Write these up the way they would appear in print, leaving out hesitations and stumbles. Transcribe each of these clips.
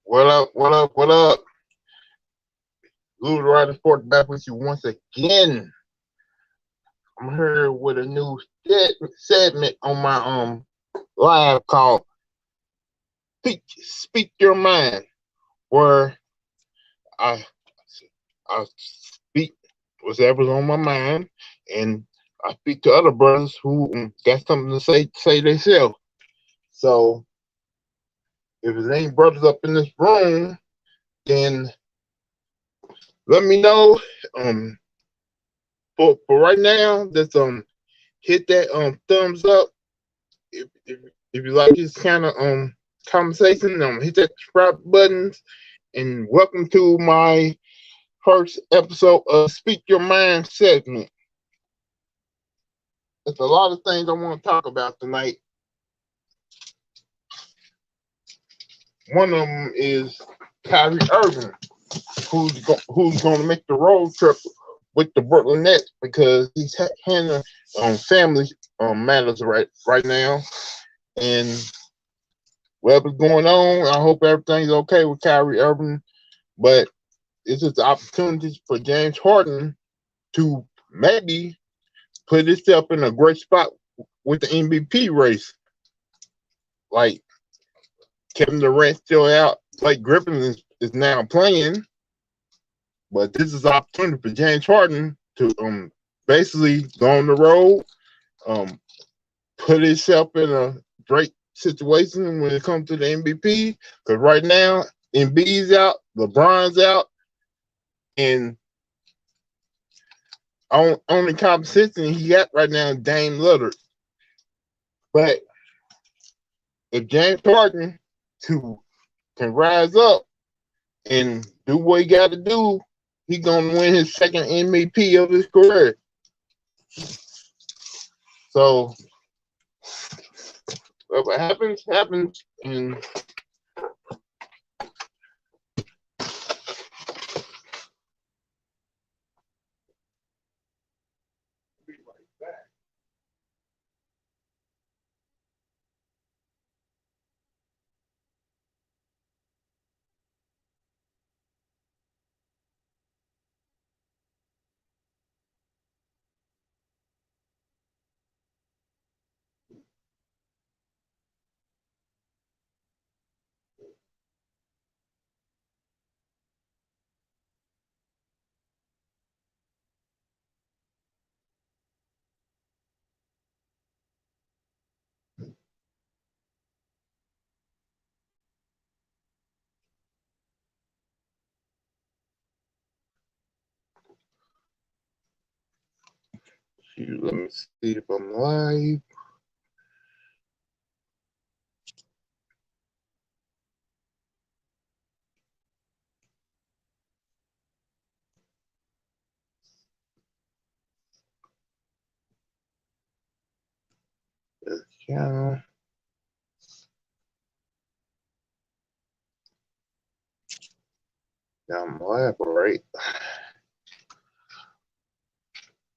What up? What up? What up? Louthewritersports back with you once again. I'm here with a new segment on my live called Speak Your Mind, where I I speak whatever's on my mind, and I speak to other brothers who got something to say themselves. So if there's any brothers up in this room, then let me know. Um, for right now, just hit that thumbs up if you like this kind of conversation. Hit that subscribe buttons, and welcome to my first episode of Speak Your Mind segment. There's a lot of things I want to talk about tonight. One of them is Kyrie Irving, who's going to make the road trip with the Brooklyn Nets because he's handling family matters right now. And whatever's going on, I hope everything's okay with Kyrie Irving. But it's just opportunities for James Harden to maybe put himself in a great spot with the MVP race. Like Kevin Durant still out, Blake Griffin is now playing, but this is an opportunity for James Harden to basically go on the road, put himself in a great situation when it comes to the MVP. Because right now, Embiid's out, LeBron's out, and only competition he got right now is Dame Lillard. But if James Harden can rise up and do what he got to do, he's gonna win his second MVP of his career. So whatever happens, happens, and be right back. Let me see if I'm live. Yeah, I'm live, all right.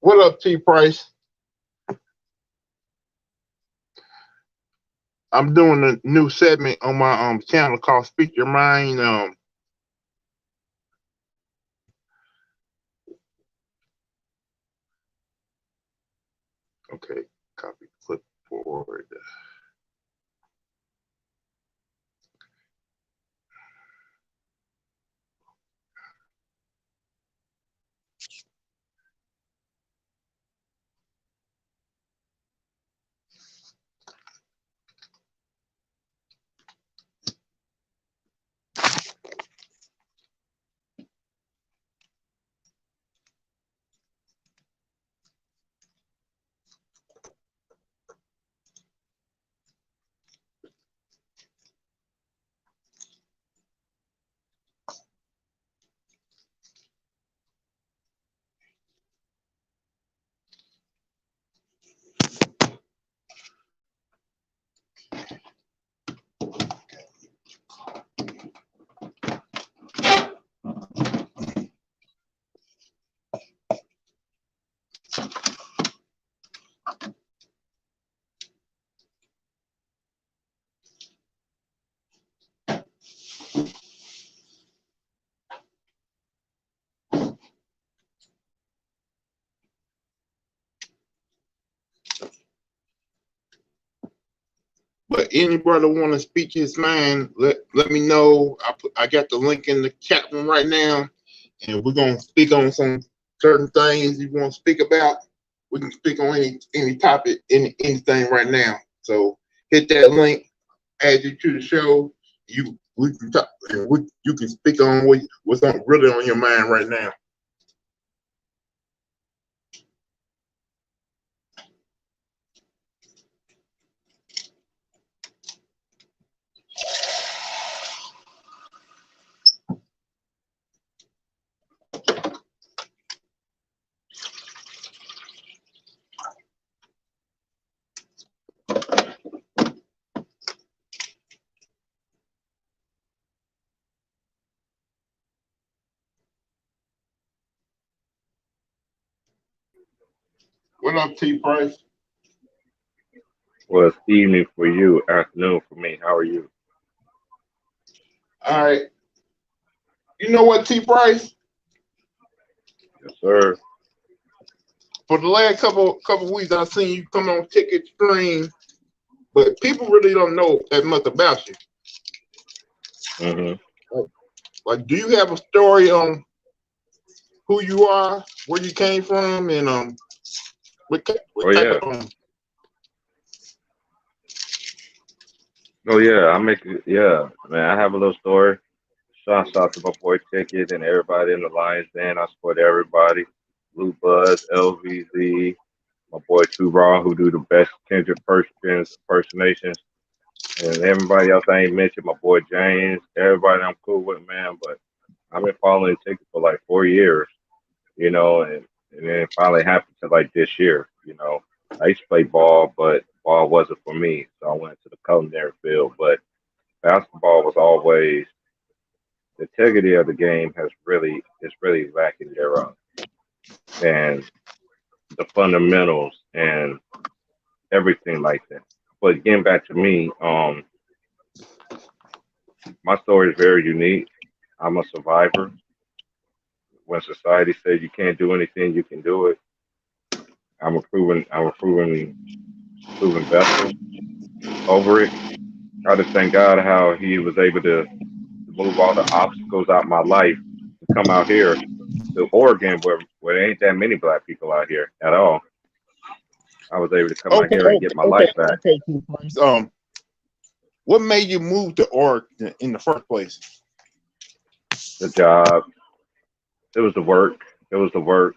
What up, T Price? I'm doing a new segment on my channel called Speak Your Mind. Okay, copy clipboard. Any brother want to speak his mind, let me know. I got the link in the chat room right now, and we're gonna speak on some certain things you want to speak about. We can speak on any topic, anything right now. So hit that link, add you to the show. We can talk, and you can speak on what's really on your mind right now. What up, T Price? Well, it's evening for you, afternoon for me. How are you? All right. You know what, T Price? Yes, sir. For the last couple weeks, I've seen you come on Ticket Stream, but people really don't know that much about you. Hmm. Like, do you have a story on who you are, where you came from, and Oh what type yeah. of Oh yeah. I make it. Yeah, man. I have a little story. Shouts out to my boy Ticket and everybody in the Lions Den. I support everybody. Blue Buzz, LVZ, my boy Too Raw, who do the best Kendrick Perkins impersonations, and everybody else I ain't mentioned. My boy James, everybody I'm cool with, man. But I've been following Ticket for like 4 years. And then it finally happened to like this year. I used to play ball, but ball wasn't for me, so I went to the culinary field. But basketball was always the integrity of the game is really lacking thereof, and the fundamentals and everything like that. But getting back to me, my story is very unique. I'm a survivor. When society says you can't do anything, you can do it. I'm a proven vessel over it. I just thank God how He was able to move all the obstacles out my life to come out here to Oregon, where there ain't that many black people out here at all. I was able to come out okay, here and okay, get my okay, life back. okay, T Price. What made you move to Oregon in the first place? The job, it was the work, it was the work,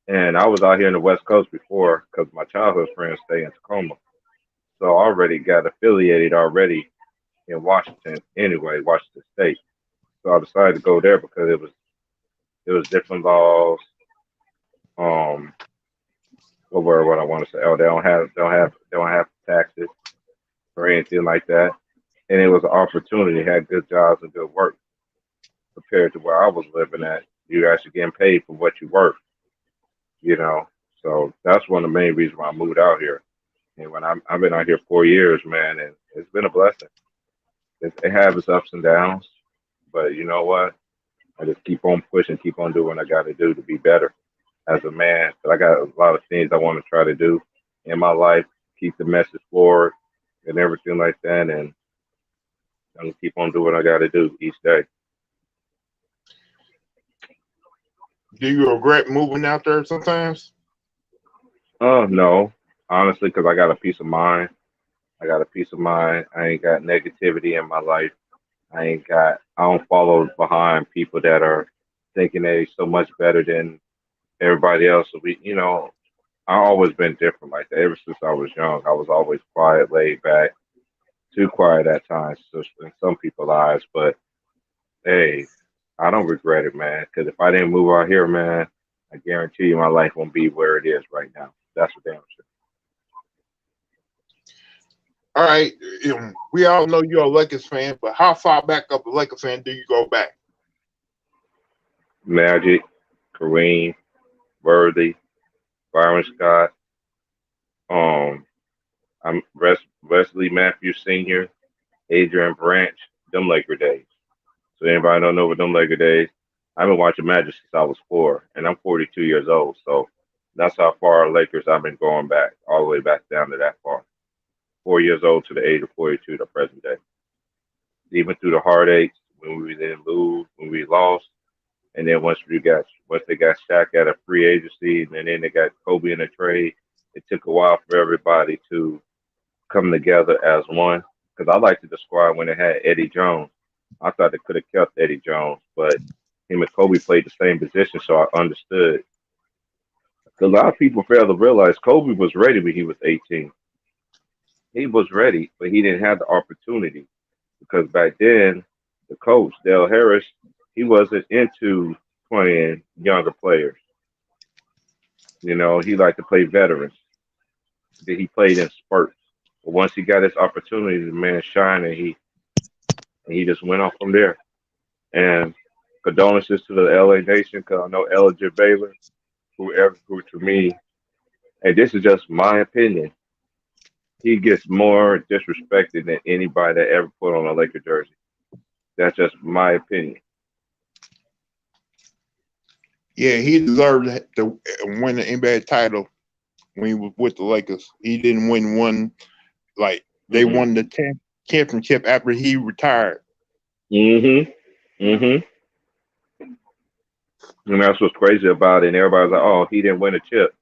and I was out here in the West Coast before because my childhood friends stay in Tacoma, so I already got affiliated already in Washington anyway, Washington State. So I decided to go there because it was different laws. Um, what I want to say? Oh, they don't have taxes or anything like that. And it was an opportunity. Had good jobs and good work compared to where I was living at. You actually getting paid for what you work, you know. So that's one of the main reasons why I moved out here. And I've been out here 4 years, man, and it's been a blessing. It has its ups and downs, but you know what? I just keep on pushing, keep on doing what I got to do to be better as a man. But I got a lot of things I want to try to do in my life, keep the message forward and everything like that, and I'm gonna keep on doing what I got to do each day. Do you regret moving out there sometimes? Oh no, honestly, because I got a peace of mind. I got a peace of mind. I ain't got negativity in my life. I don't follow behind people that are thinking they so much better than everybody else. So I always been different like that. Ever since I was young, I was always quiet, laid back, too quiet at times, so in some people's eyes. But hey, I don't regret it, man. Because if I didn't move out here, man, I guarantee you my life won't be where it is right now. That's for damn sure. All right, we all know you're a Lakers fan, but how far back of a Lakers fan do you go back? Magic, Kareem, Worthy, Byron Scott, um, Wesley Matthews Sr., Adrian Branch, them Laker days. So anybody don't know what them Laker days? I've been watching Magic since I was 4, and I'm 42 years old. So that's how far Lakers I've been going back, all the way back down to that far. 4 years old to the age of 42, the present day. Even through the heartaches when we didn't lose, when we lost, and then once they got Shaq at a free agency, and then they got Kobe in a trade, it took a while for everybody to come together as one. Because I like to describe when they had Eddie Jones. I thought they could have kept Eddie Jones, but him and Kobe played the same position, so I understood. 'Cause a lot of people fail to realize Kobe was ready when he was 18. He was ready, but he didn't have the opportunity because back then, the coach Dale Harris, he wasn't into playing younger players. You know, he liked to play veterans. That he played in spurts. But once he got his opportunity, the man shined, and he just went off from there. And condolences to the LA Nation, because I know Elgin Baylor, who to me, and this is just my opinion, he gets more disrespected than anybody that ever put on a Laker jersey. That's just my opinion. Yeah, he deserved to win the NBA title when he was with the Lakers. He didn't win one. Like, they Mhm. won the championship after he retired. Mhm. Mhm. And that's what's crazy about it. And everybody's like, "Oh, he didn't win a chip."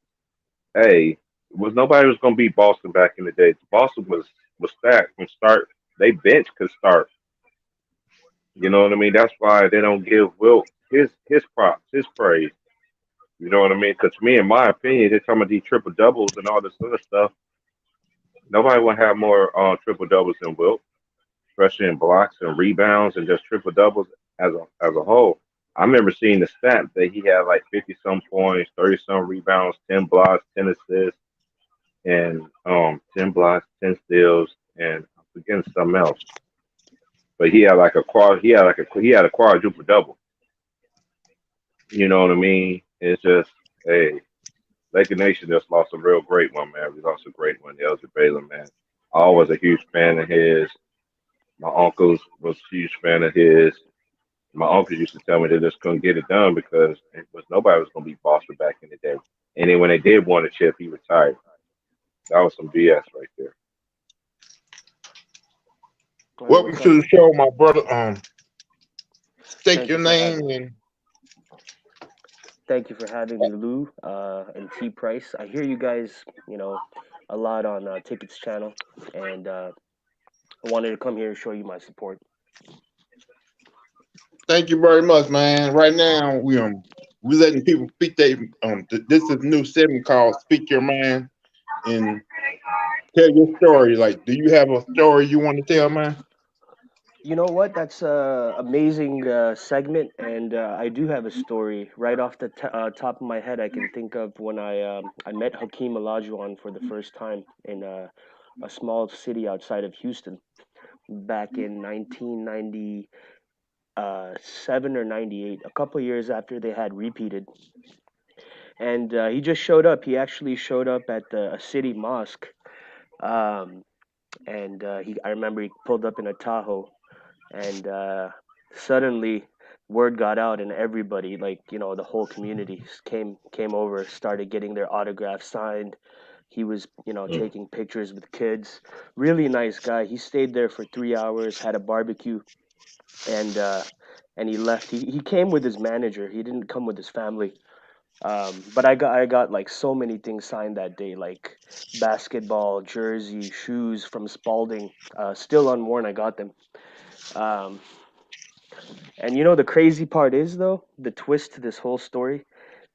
Hey, was nobody was gonna beat Boston back in the day? Boston was stacked from start. They bench could start. You know what I mean? That's why they don't give Wilt his props, his praise. You know what I mean? Because to me, in my opinion, they're talking about these triple doubles and all this other stuff. Nobody will have more triple doubles than Wilt, especially in blocks and rebounds and just triple doubles as a whole. I remember seeing the stat that he had like 50 some points, 30 some rebounds, 10 blocks, 10 assists, and 10 blocks, 10 steals, and I'm forgetting something else. But he had a quadruple double. You know what I mean? It's just, hey, Laker Nation just lost a real great one, man. We lost a great one, the Elgin Baylor, man. I was a huge fan of his. My uncles was a huge fan of his. My uncles used to tell me they just couldn't get it done because nobody was going to beat Boston back in the day. And then when they did win a chip, he retired. That was some BS right there. Hey, Welcome what's up? to the show, my brother. State Thank your you for name having. and Thank you for having me, Lou, and T Price. I hear you guys, a lot on Tickets channel, and I wanted to come here and show you my support. thank you very much, man. Right now, we letting people speak. This is a new segment called "Speak Your Mind" and tell your story. Like, do you have a story you want to tell, man? You know what? That's a amazing segment, and I do have a story right off the top of my head. I can think of when I met Hakeem Olajuwon for the first time in a small city outside of Houston back in 1990. 7 or 98, a couple years after they had repeated, and he just showed up. He actually showed up at the a city mosque, um, and I remember he pulled up in a Tahoe, and suddenly word got out, and everybody, like the whole community, came over, started getting their autographs signed. He was, Mm. taking pictures with kids. Really nice guy. He stayed there for 3 hours, had a barbecue, and he left. He came with his manager. He didn't come with his family. But I got like so many things signed that day, like basketball, jersey, shoes from Spalding, still unworn. I got them. Um, and the crazy part is though, the twist to this whole story.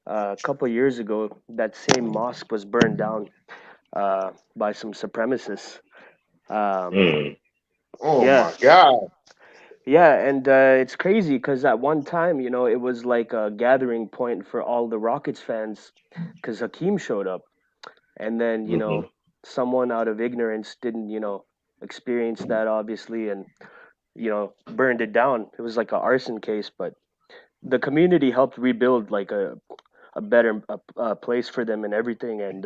A couple years ago, that same mosque was burned down by some supremacists. Um, Mm. Oh yeah, my God! yeah, and it's crazy because at one time, it was like a gathering point for all the Rockets fans because Hakeem showed up. And then Mhm. someone out of ignorance didn't experience that, obviously, and burned it down. It was like a arson case, but the community helped rebuild like a better place for them and everything, and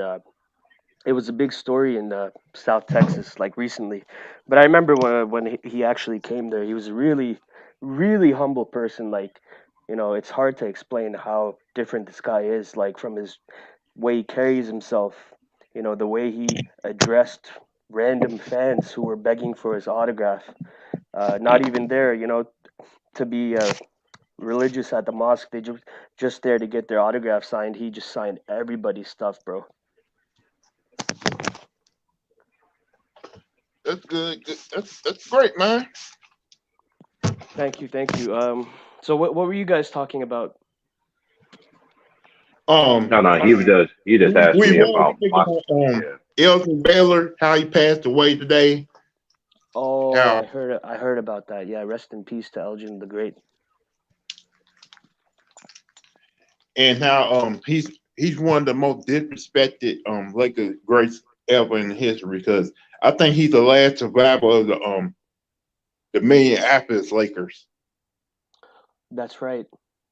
it was a big story in South Texas like recently. But I remember when he actually came there, he was a really humble person. Like, it's hard to explain how different this guy is, like from his way he carries himself, the way he addressed. random fans who were begging for his autograph. Not even there, to be religious at the mosque. They just there to get their autograph signed. He just signed everybody's stuff, bro. That's good. That's great, man. Thank you, thank you. So what were you guys talking about? No, no, he just asked We me was about speaking my on yeah. Elton Baylor, how he passed away today. Oh, How I heard about that. Yeah, rest in peace to Elgin the Great. and how he's one of the most disrespected Lakers greats ever in history because I think he's the last survivor of the Minneapolis Lakers. That's right.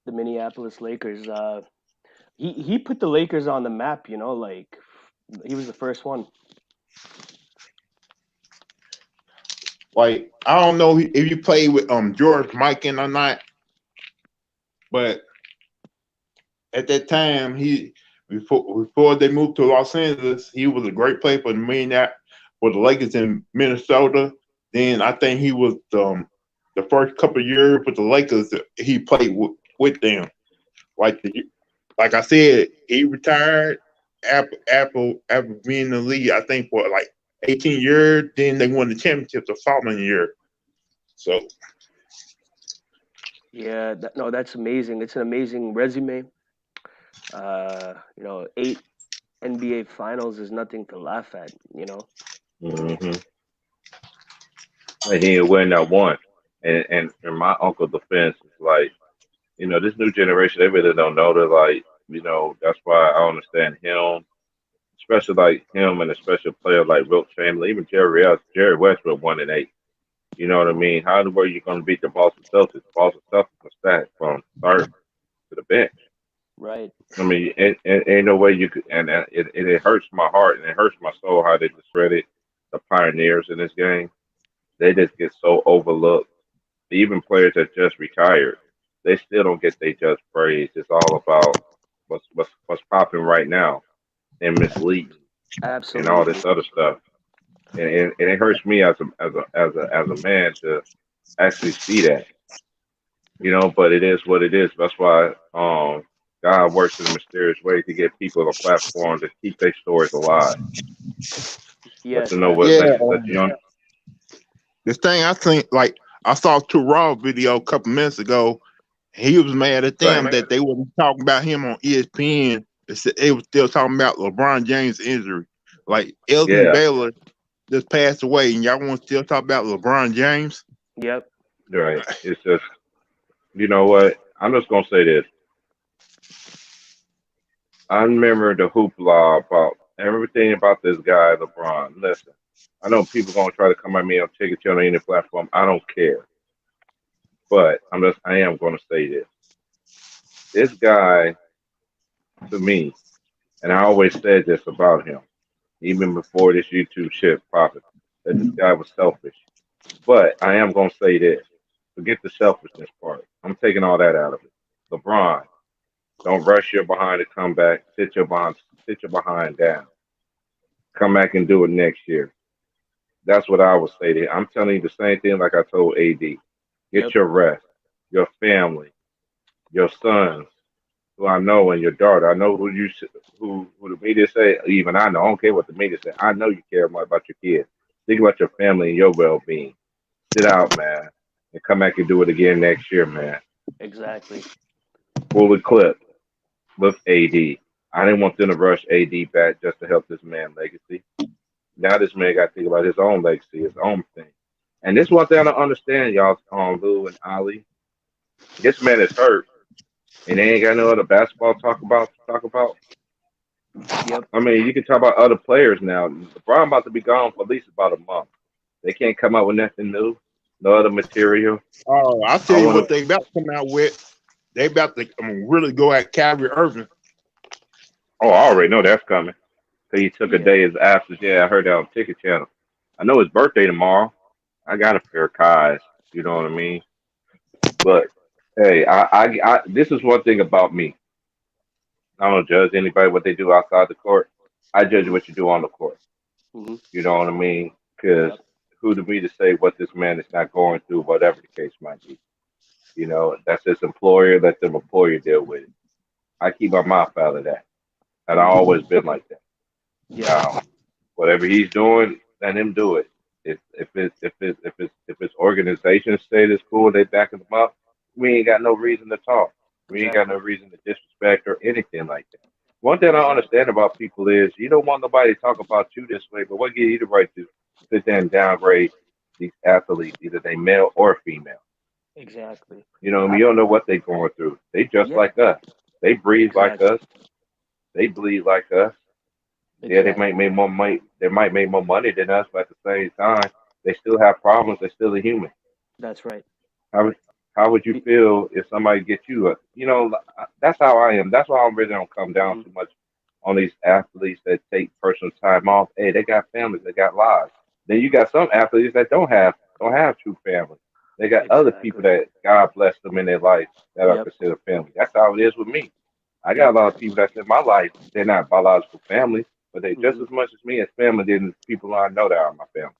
The Minneapolis Lakers. He put the Lakers on the map, like he was the first one. Like I don't know if you played with George Mikan or not, but at that time he before they moved to Los Angeles, he was a great player for for the Lakers in Minnesota. Then I think he was the first couple of years with the Lakers he played with them. Like like I said, he retired after being in the league. I think for like 18 years. Then they won the championship the following year. So Yeah, no, that's amazing. It's an amazing resume. 8 NBA finals is nothing to laugh at. Mm-hmm. And he didn't win that one. And my uncle defense is like, this new generation, they really don't know that, like, that's why I understand him, especially like him and a special player like Wilt Chamberlain, even Jerry Westbrook 1-8. You know what I mean? How in the world are you going to beat the Boston Celtics? Boston Celtics are stacked from start to the bench. Right. I mean, ain't no way you could, and it hurts my heart and it hurts my soul how they discredit the pioneers in this game. They just get so overlooked. Even players that just retired, they still don't get their just praise. It's all about what's popping right now and misleading and all Absolutely. this other stuff. And it hurts me as a man to actually see that, But it is what it is. That's why God works in a mysterious way to give people a platform to keep their stories alive. Let Yes, them know what yeah, let you know. this thing I think like I saw two Raw video a couple minutes ago. He was mad at them Right. that they wasn't talking about him on ESPN. They was still talking about LeBron James' injury. Like Elton Yeah. Baylor just passed away, and y'all want to still talk about LeBron James? Yep. Right. It's just you know what? I'm just gonna say this. I remember the hoopla about everything about this guy, LeBron. Listen, I know people gonna try to come at me on Ticket Channel any platform. I don't care. But I am gonna say this. This guy, to me, and I always said this about him, even before this YouTube shit popping, that this guy was selfish. But I am gonna say this. Forget the selfishness part. I'm taking all that out of it. LeBron, don't rush your behind to come back. Sit your behind down. Come back and do it next year. That's what I would say to him. I'm telling you the same thing like I told AD. Get Yep. your rest, your family, your sons, who I know, and your daughter. I know who the media say. Even I know. I don't care what the media say. I know you care more about your kids. Think about your family and your well-being. Sit out, man, and come back and do it again next year, man. Exactly. Fully clip with AD. I didn't want them to rush AD back just to help this man legacy. Now this man got to think about his own legacy, his own thing. And this one thing I don't understand, y'all, Lou and Ali. This man is hurt, and they ain't got no other basketball to talk about. Yep. I mean, you can talk about other players now. LeBron about to be gone for at least about a month. They can't come out with nothing new, no other material. Oh, I'll tell I you want what to, they about to come out with. They about to really go at Kyrie Irving. oh, I already know that's coming. 'Cause he took a Yeah. day as absence. Yeah, I heard that on Ticket Channel. I know his birthday tomorrow. I got a pair of Kais. You know what I mean? But hey, this is one thing about me. I don't judge anybody what they do outside the court. I judge what you do on the court. Hmm. You know what I mean? Because Yep. who to me to say what this man is not going through, whatever the case might be. You know, that's his employer. Let them employer deal with it. I keep my mouth out of that, and I Hmm. always been like that. Yep. Now, whatever he's doing, let him do it. If his organization status cool, they backing him up. We ain't got no reason to talk. We ain't got no Exactly. reason to disrespect or anything like that. One thing I don't understand about people is you don't want nobody to talk about you this way, but what gives you the right to sit there and downgrade these athletes, either they male or female? Exactly. You know, what I mean, I, you don't know what they're going through. They just yeah. like us. They breathe like Exactly. us. They bleed like us. Yeah, they might Exactly. make more money. They might make more money than us, but at the same time, they still have problems. They're still a human. That's right. How would how would you Be, feel if somebody get you? That's how I am. That's why I really don't come down hmm. too much on these athletes that take personal time off. Hey, they got families. They got lives. Then you got some athletes that don't have true family. They got other people Exactly. that God bless them in their life that are Yep. considered family. That's how it is with me. I got Yep. a lot of people that's in my life. They're not biological family, but they just Hmm. as much as me as family than people I know that are my family.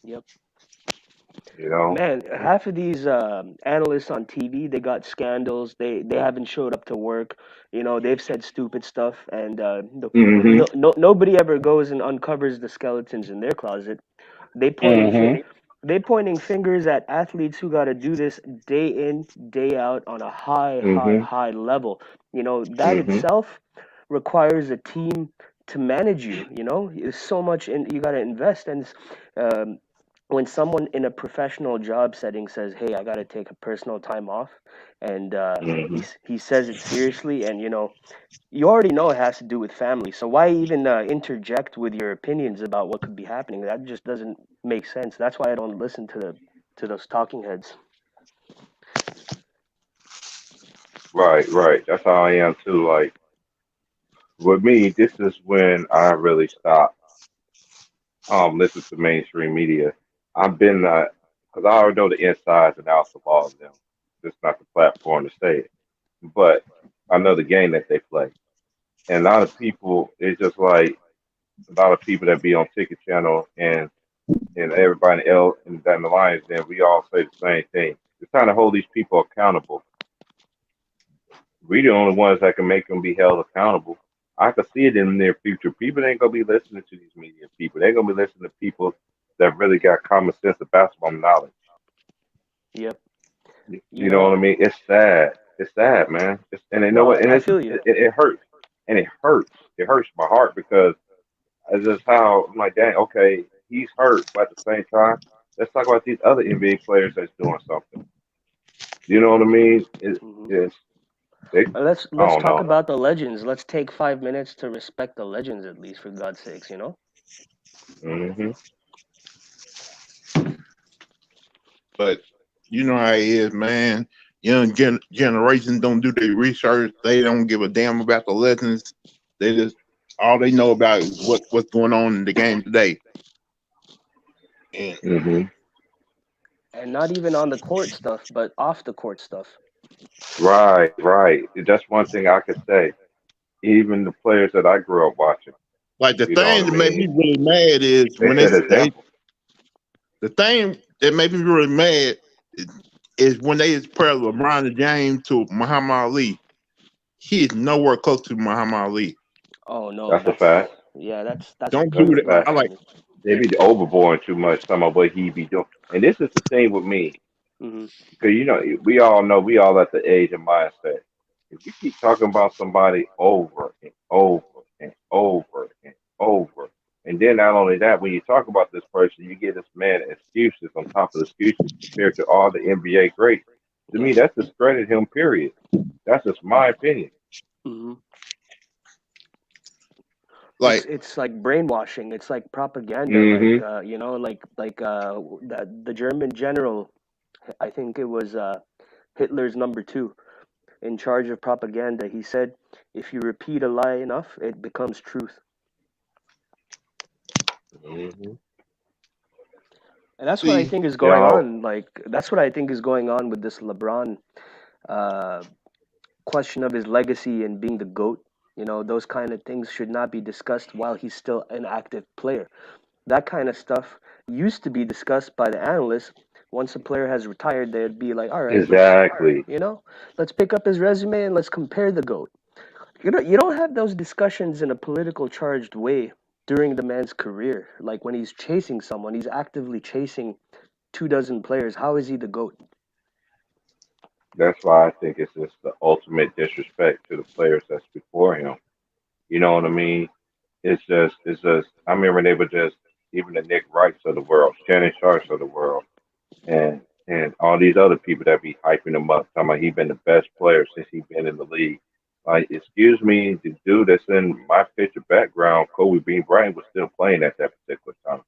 Yep. You know. Man, half of these analysts on TV, they got scandals. They haven't showed up to work. They've said stupid stuff, and Mhm. nobody ever goes and uncovers the skeletons in their closet. They pointing fi- Mhm. they pointing fingers at athletes who got to do this day in, day out on a high, high, Mhm. high level. That Mhm. itself requires a team to manage you. There's so much you got to invest, and um, when someone in a professional job setting says, "Hey, I got to take a personal time off," and Mhm. he says it seriously, and you already know it has to do with family. So why even interject with your opinions about what could be happening? That just doesn't make sense. That's why I don't listen to those talking heads. Right. Right. That's how I am too. Like with me, this is when I really stop listening to mainstream media. I've been because I already know the insides and outs of all of them. It's not the platform to say it, but I know the game that they play. And a lot of people, it's just like a lot of people that be on Ticket Channel and everybody else and down the lines, then we all say the same thing. It's trying to hold these people accountable. We the only ones that can make them be held accountable. I can see it in the near future. People ain't gonna be listening to these media people. They're gonna be listening to people that really got common sense of basketball knowledge. Yep. You You know what I know, mean? It's sad. It's sad, man. And they know no, what, and I feel you. it hurts, and it hurts. It hurts my heart because it's just how I'm like, dang, okay, he's hurt, but at the same time, let's talk about these other NBA players that's doing something. You know what I mean? Hmm. It's they. I Let's don't talk know. about the legends. Let's take 5 minutes to respect the legends, at least for God's sakes. Hmm. But you know how it is, man. Young generation don't do their research. They don't give a damn about the lessons. They just all they know about is what's going on in the game today. And Hmm. And not even on the court stuff, but off the court stuff. Right, right. That's one thing I could say. Even the players that I grew up watching, like the you know what thing I that made me mean? really mad is They when set they examples. the thing that made me really mad is when they compare LeBron James to Muhammad Ali. He is nowhere close to Muhammad Ali. Oh no, That's a that's fact. yeah, that's Don't do That's a complete that. fact. I like blasphemy. They be overboard too much. Some of what he be doing, and this is the thing with me. Hmm. Because we all know we all at the age and mindset. If you keep talking about somebody over and over and over and over, and then not only that, when you talk about this person, you get this man excuses on top of excuses compared to all the NBA greats. To me, Yep. that's discredit him. Period. That's just my opinion. Hmm. It's like it's like brainwashing. It's like propaganda. Like Hmm. the German general. I think it was Hitler's number two in charge of propaganda. He said, "If you repeat a lie enough, it becomes truth." Hmm. And that's what I see think is going Y'all. on. Like that's what I think is going on with this LeBron uh, question of his legacy and being the goat. Those kind of things should not be discussed while he's still an active player. That kind of stuff used to be discussed by the analysts. Once a player has retired, they'd be like, all right, Exactly. let's pick up his resume and let's compare the GOAT. You don't have those discussions in a political charged way during the man's career. Like when he's chasing someone, he's actively chasing 2 dozen players. How is he the GOAT? That's why I think it's just the ultimate disrespect to the players that's before him. You know what I mean? It's just. I remember they were just even the Nick Wrights of the world, Shannon Sharps of the world, and all these other people that be hyping him up, talking about he been the best player since he been in the league. Like, excuse me, the dude that's in my picture background, Kobe Bean Bryant, was still playing at that particular time.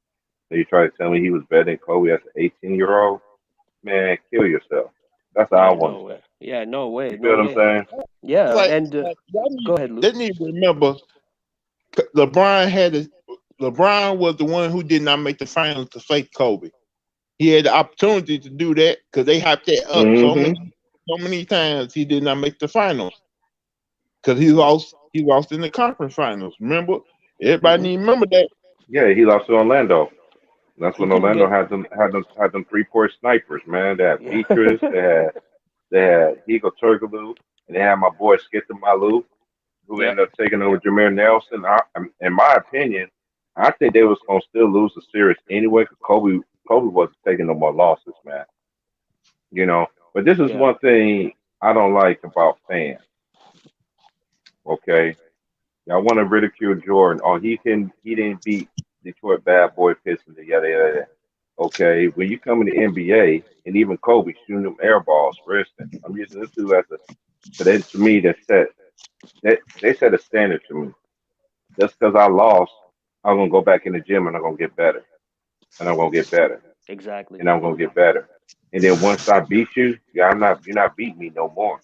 So you try to tell me he was better than Kobe as an 18-year-old? Man, kill yourself. That's how I Yeah, want no to way. say. Yeah, no way, You feel no what I'm way. saying? Yeah, Like, and y'all go ahead, Lou. they need to remember LeBron LeBron was the one who did not make the finals to fake Kobe. He had the opportunity to do that because they hyped that up Hmm. so many times. He did not make the finals because he lost in the conference finals. Remember, everybody Hmm. need to remember that. Yeah, he lost to Orlando. That's He when couldn't Orlando get. had them 3-point snipers, man. They had Yeah. Beatrice, they had Higo Turkoglu, and they had my boy Skip Malou, who Yep. ended up taking over Jameer Nelson. In my opinion, I think they was gonna still lose the series anyway because Kobe wasn't taking no more losses, man. You know. But this is Yeah. one thing I don't like about fans. Okay, y'all want to ridicule Jordan? Oh, he didn't beat Detroit Bad Boy Pistons, yada yada yada. Okay, when you come in the NBA and even Kobe shooting them air balls, for instance, I'm using this dude as a, but then to me they set a standard to me. Just because I lost, I'm gonna go back in the gym and I'm gonna get better, and I'm gonna get better, Exactly. and I'm gonna get better. And then once I beat you, yeah, you're not beating me no more.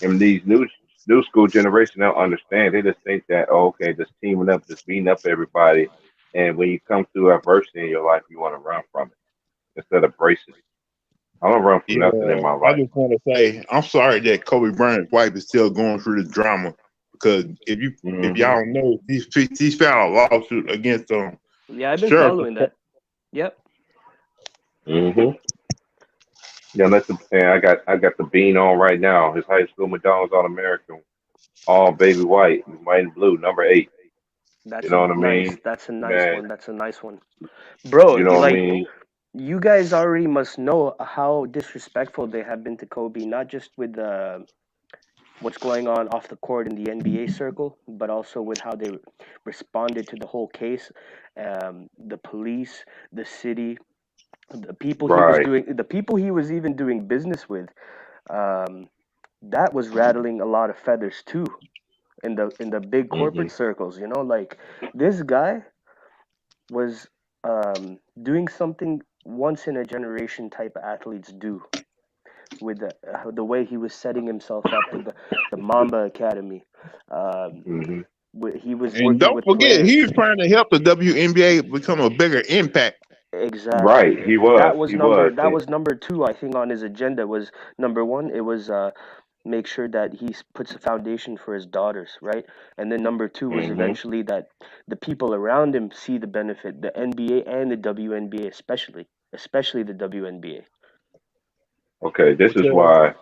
And these new school generation don't understand. They just think that, oh, okay, just teaming up, just beating up everybody. And when you come through adversity in your life, you want to run from it instead of bracing. I don't run from Yeah, nothing in my I life. just want to say I'm sorry that Kobe Bryant's wife is still going through the drama because if Hmm. y'all don't know, he's filed a lawsuit against Yeah, I've been sheriff. following that. Yep. Hmm. Yeah, and I got the bean on right now. His high school McDonald's All American, all baby white and blue, number 8. You That's a know what I nice. mean? That's a nice Man, one. That's a nice one, bro. you know what I Like mean? you guys already must know how disrespectful they have been to Kobe, not just with what's going on off the court in the NBA circle, but also with how they responded to the whole case. The police, the city, Right. the people he was even doing business with. Um, that was rattling a lot of feathers too in the big Hmm. corporate circles. Like this guy was doing something once in a generation type of athletes do with the way he was setting himself up with the Mamba Academy. Um, Hmm. he was And working don't with forget, players. he was trying to help the WNBA become a bigger impact. Exactly. Right. He That was. was He number was. that was number two, I think, on his agenda. Was number one, it was make sure that he puts a foundation for his daughters, right? And then number two was Hmm. eventually that the people around him see the benefit, the NBA and the WNBA especially the WNBA. Okay. This is Because why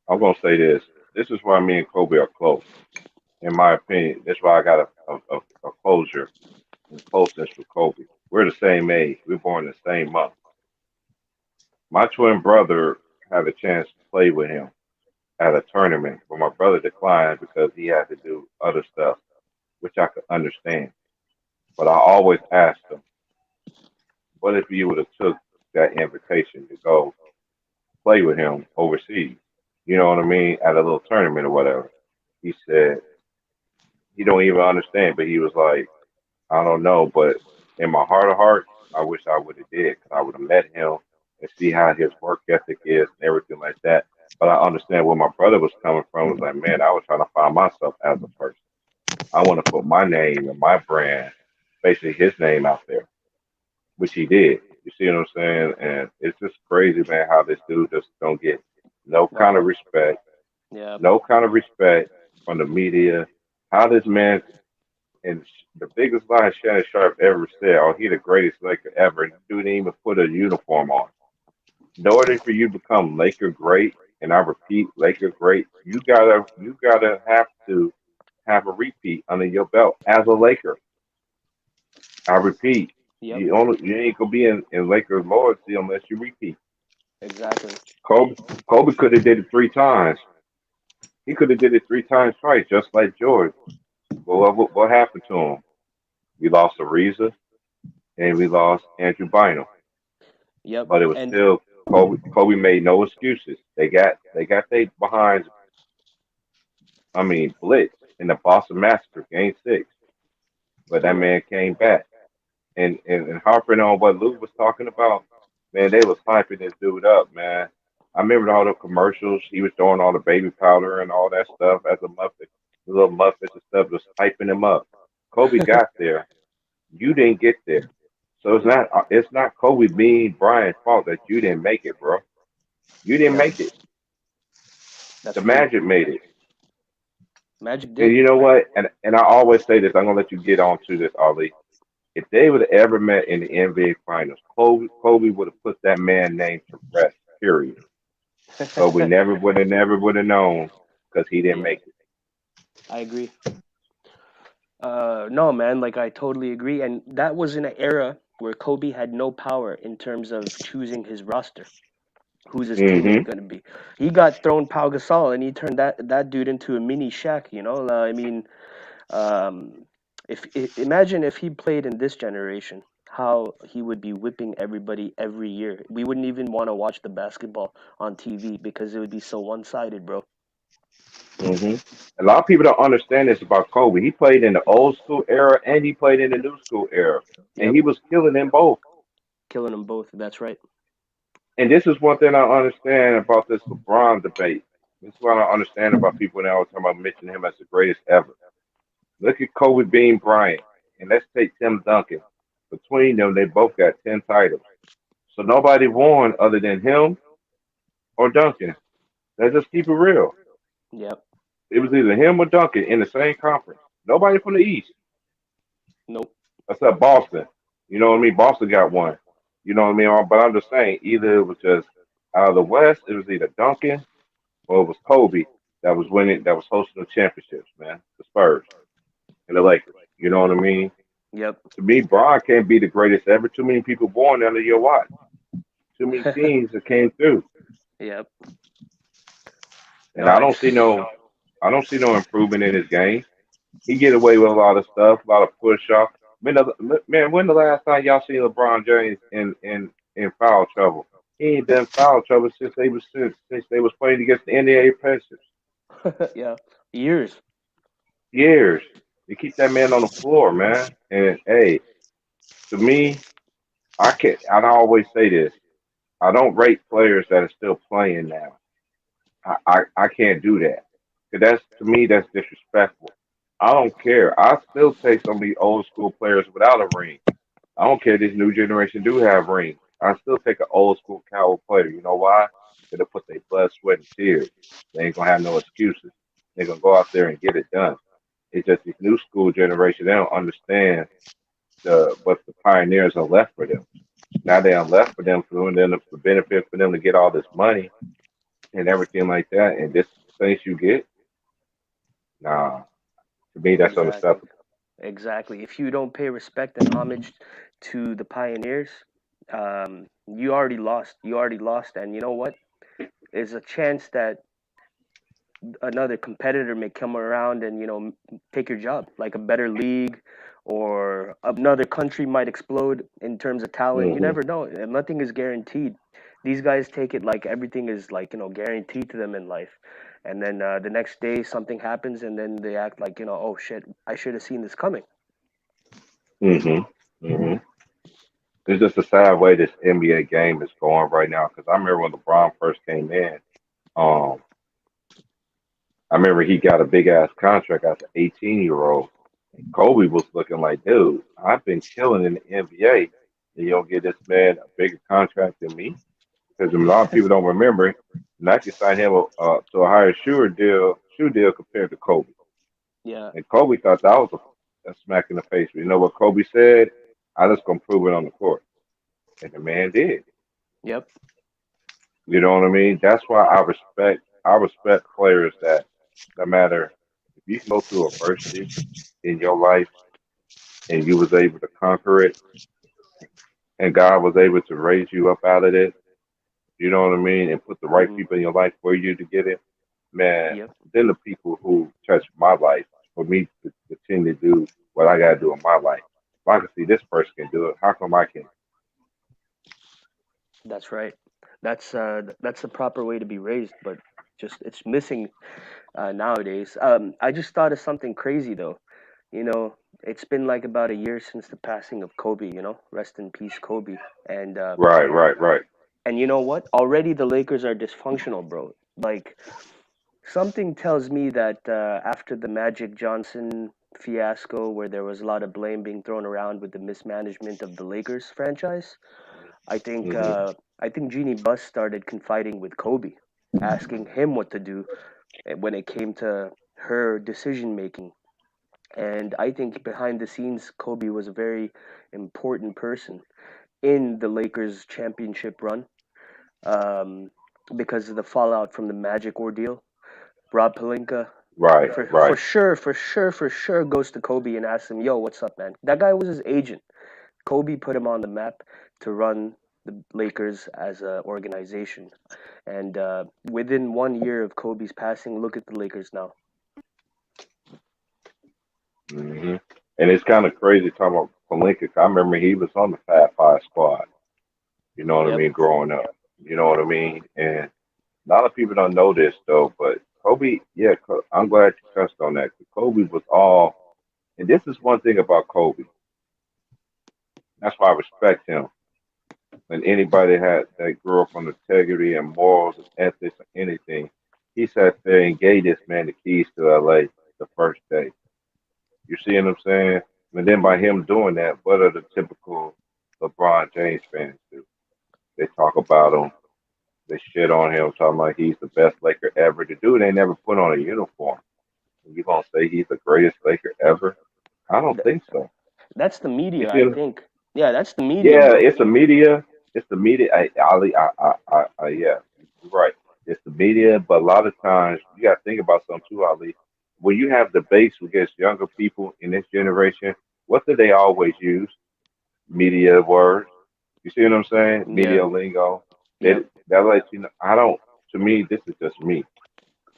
I'm gonna say this. This is why me and Kobe are close. In my opinion, that's why I got a closure and closeness with Kobe. We're the same age. We're born the same month. My twin brother had a chance to play with him at a tournament, but my brother declined because he had to do other stuff, which I could understand. But I always asked him, what if you would have took that invitation to go play with him overseas? You know what I mean? At a little tournament or whatever. He said he don't even understand, but he was like, I don't know, but in my heart of hearts, I wish I would have did because I would have met him and see how his work ethic is and everything like that. But I understand where my brother was coming from. Was like, man, I was trying to find myself as a person. I want to put my name and my brand, basically his name out there, which he did. You see what I'm saying? And it's just crazy, man, how this dude just don't get no kind of No. respect, Yeah. no kind of respect from the media. How this man and the biggest lie Shannon Sharp ever said, "Oh, he the greatest Laker ever." And dude didn't even put a uniform on. In order for you to become Laker great, and I repeat, Laker great, you gotta have to have a repeat under your belt as a Laker. I repeat, Yep. you ain't gonna be in Lakers loyalty unless you repeat. Exactly. Kobe Kobe could have did it 3 times. He could have did it 3 times twice, just like George. But what happened to him? We lost Ariza and we lost Andrew Bynum. Yep. But it was And still Kobe made no excuses. They got they behind. I mean, blitz in the Boston Massacre, Game 6. But that yeah. man came back. And harping on what Luke was talking about, man, they was hyping this dude up, man. I remember all the commercials. He was throwing all the baby powder and all that stuff as a muffin, the little muffins and stuff, just hyping him up. Kobe got there. You didn't get there. So Yep. it's not Kobe being Bryant's fault that you didn't make it, bro. You didn't Yep. make it. That's The true. Magic made it. Magic And did. you know what? And I always say this. I'm gonna let you get on to this, Ali. If they would have ever met in the NBA Finals, Kobe would have put that man name to rest. Period. But we never would have known because he didn't Yeah, make it. I agree. No, man, like I totally agree. And that was in an era where Kobe had no power in terms of choosing his roster, who's his teammate Hmm. going to be. He got thrown Pau Gasol, and he turned that dude into a mini Shaq. I mean, um, if imagine if he played in this generation, how he would be whipping everybody every year. We wouldn't even want to watch the basketball on TV because it would be so one sided, bro. Hmm. A lot of people don't understand this about Kobe. He played in the old school era and he played in the new school era, and Yep, he was killing them both. killing them both. That's right. And this is one thing I understand about this LeBron debate. This is what I understand about people now talking about mentioning him as the greatest ever. Look at Kobe Bean Bryant, and let's take Tim Duncan. Between them, they both got 10 titles. So nobody won other than him or Duncan. Let's just keep it real. Yep. It was either him or Duncan in the same conference. Nobody from the East, Nope. except Boston. You know what I mean? Boston got one. You know what I mean? But I'm just saying, either it was just out of the West, it was either Duncan or it was Kobe that was winning, that was hosting the championships, man. The Spurs and the Lakers. You know what I mean? Yep. To me, Bron can't be the greatest ever. Too many people born under your watch. Too many teams that came through. Yep. And No, it's I don't see no improvement in his game. He get away with a lot of stuff, a lot of push off. Man, when the last time y'all seen LeBron James in foul trouble? He ain't been foul trouble since they was playing against the NBA Pacers. yeah, years. Years. You keep that man on the floor, man. And hey, to me, I can't. I always say this. I don't rate players that are still playing now. I can't do that. 'Cause that's to me that's disrespectful. I don't care. I still take some of the old school players without a ring. I don't care if this new generation do have rings. I still take an old school cowboy player. You know why? They'll put their blood, sweat, and tears. They ain't gonna have no excuses. They're gonna go out there and get it done. It's just this new school generation. They don't understand the what the pioneers are left for them. Now they are left for them for them the benefit for them to get all this money and everything like that. And this things you get, nah. To me, that's Exactly. unacceptable. Exactly. If you don't pay respect and homage to the pioneers, you already lost. You already lost. And you know what? There's a chance that another competitor may come around and take your job, like a better league, or another country might explode in terms of talent. You Hmm. never know, and nothing is guaranteed. These guys take it like everything is like guaranteed to them in life, and then the next day something happens, and then they act like oh shit, I should have seen this coming. Hmm. Hmm. It's just a sad way this NBA game is going right now. Because I remember when LeBron first came in, um, I remember he got a big ass contract as an 18-year-old. And Kobe was looking like, dude, I've been killing in the NBA. And you don't get this man a bigger contract than me? Because a lot of people don't remember, Nike signed him to a higher shoe deal compared to Kobe. Yeah. And Kobe thought that was a smack in the face. But you know what Kobe said? I just gonna prove it on the court, and the man did. Yep. You know what I mean? That's why I respect players that no matter if you go through adversity in your life and you was able to conquer it, and God was able to raise you up out of it. You know what I mean? And put the right Hmm. people in your life for you to get it. Man, Yep. then the people who touch my life for me to continue to do what I gotta do in my life. If I can see this person can do it, how come I can't? That's right. That's the proper way to be raised, but just it's missing nowadays. I just thought of something crazy though. You know, it's been like about a year since the passing of Kobe. You know, rest in peace, Kobe. And Right, right, right. you know what? Already the Lakers are dysfunctional, bro. Like something tells me that after the Magic Johnson fiasco, where there was a lot of blame being thrown around with the mismanagement of the Lakers franchise, I think Hmm. uh, I think Jeannie Buss started confiding with Kobe, asking him what to do when it came to her decision making. And I think behind the scenes, Kobe was a very important person in the Lakers' championship run, um, because of the fallout from the Magic ordeal. Rob Pelinka, Right, for right. sure, for sure, goes to Kobe and asks him, "Yo, what's up, man?" That guy was his agent. Kobe put him on the map to run the Lakers as an organization. And within 1 year of Kobe's passing, look at the Lakers now. Hmm. And it's kind of crazy talking about Palinka. I remember he was on the Fat Five squad. You know what I Yep. mean? Growing up, you know what I mean? And a lot of people don't know this though, but Kobe, yeah, I'm glad you touched on that. 'Cause Kobe was all, and this is one thing about Kobe. That's why I respect him. And anybody that grew up on integrity and morals and ethics or anything, he sat there and gave this man the keys to LA the first day. You see what I'm saying? And then by Hmm. him doing that, what are the typical LeBron James fans do? They talk about him, they shit on him, talking about he's the best Laker ever. The dude ain't never put on a uniform. You gonna say he's the greatest Laker ever? I don't Th- think so. that's the You media, see? I think. Yeah, that's the media, Yeah, bro. it's the media. It's the media. Ali, yeah, you're right. It's the media, but a lot of times you got to think about something too, Ali. When you have debates against younger people in this generation, what do they always use? Media words. You see what I'm saying? Yeah. Media lingo. Yep. That lets you know. I don't. To me, this is just me.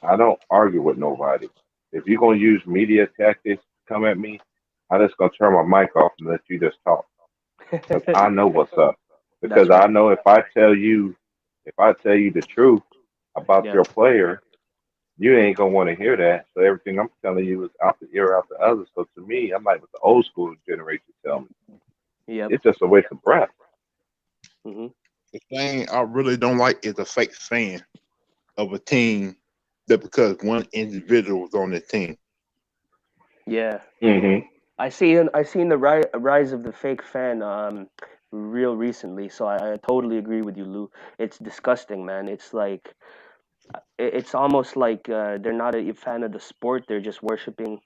I don't argue with nobody. If you're gonna use media tactics, come at me. I just gonna turn my mic off and let you just talk because I know what's up. Because That's I right. know if I tell you the truth about Yep. your player, you ain't gonna want to hear that. So everything I'm telling you is out the ear, out the other. So to me, I'm like what the old school generation tell me. Yep. It's just a waste of breath. Hmm. The thing I really don't like is a fake fan of a team that because one individual was on the team. Yeah. Hmm. I seen the rise of the fake fan real recently, so I totally agree with you, Lou. It's disgusting, man. It's like it's almost like they're not a fan of the sport. They're just worshiping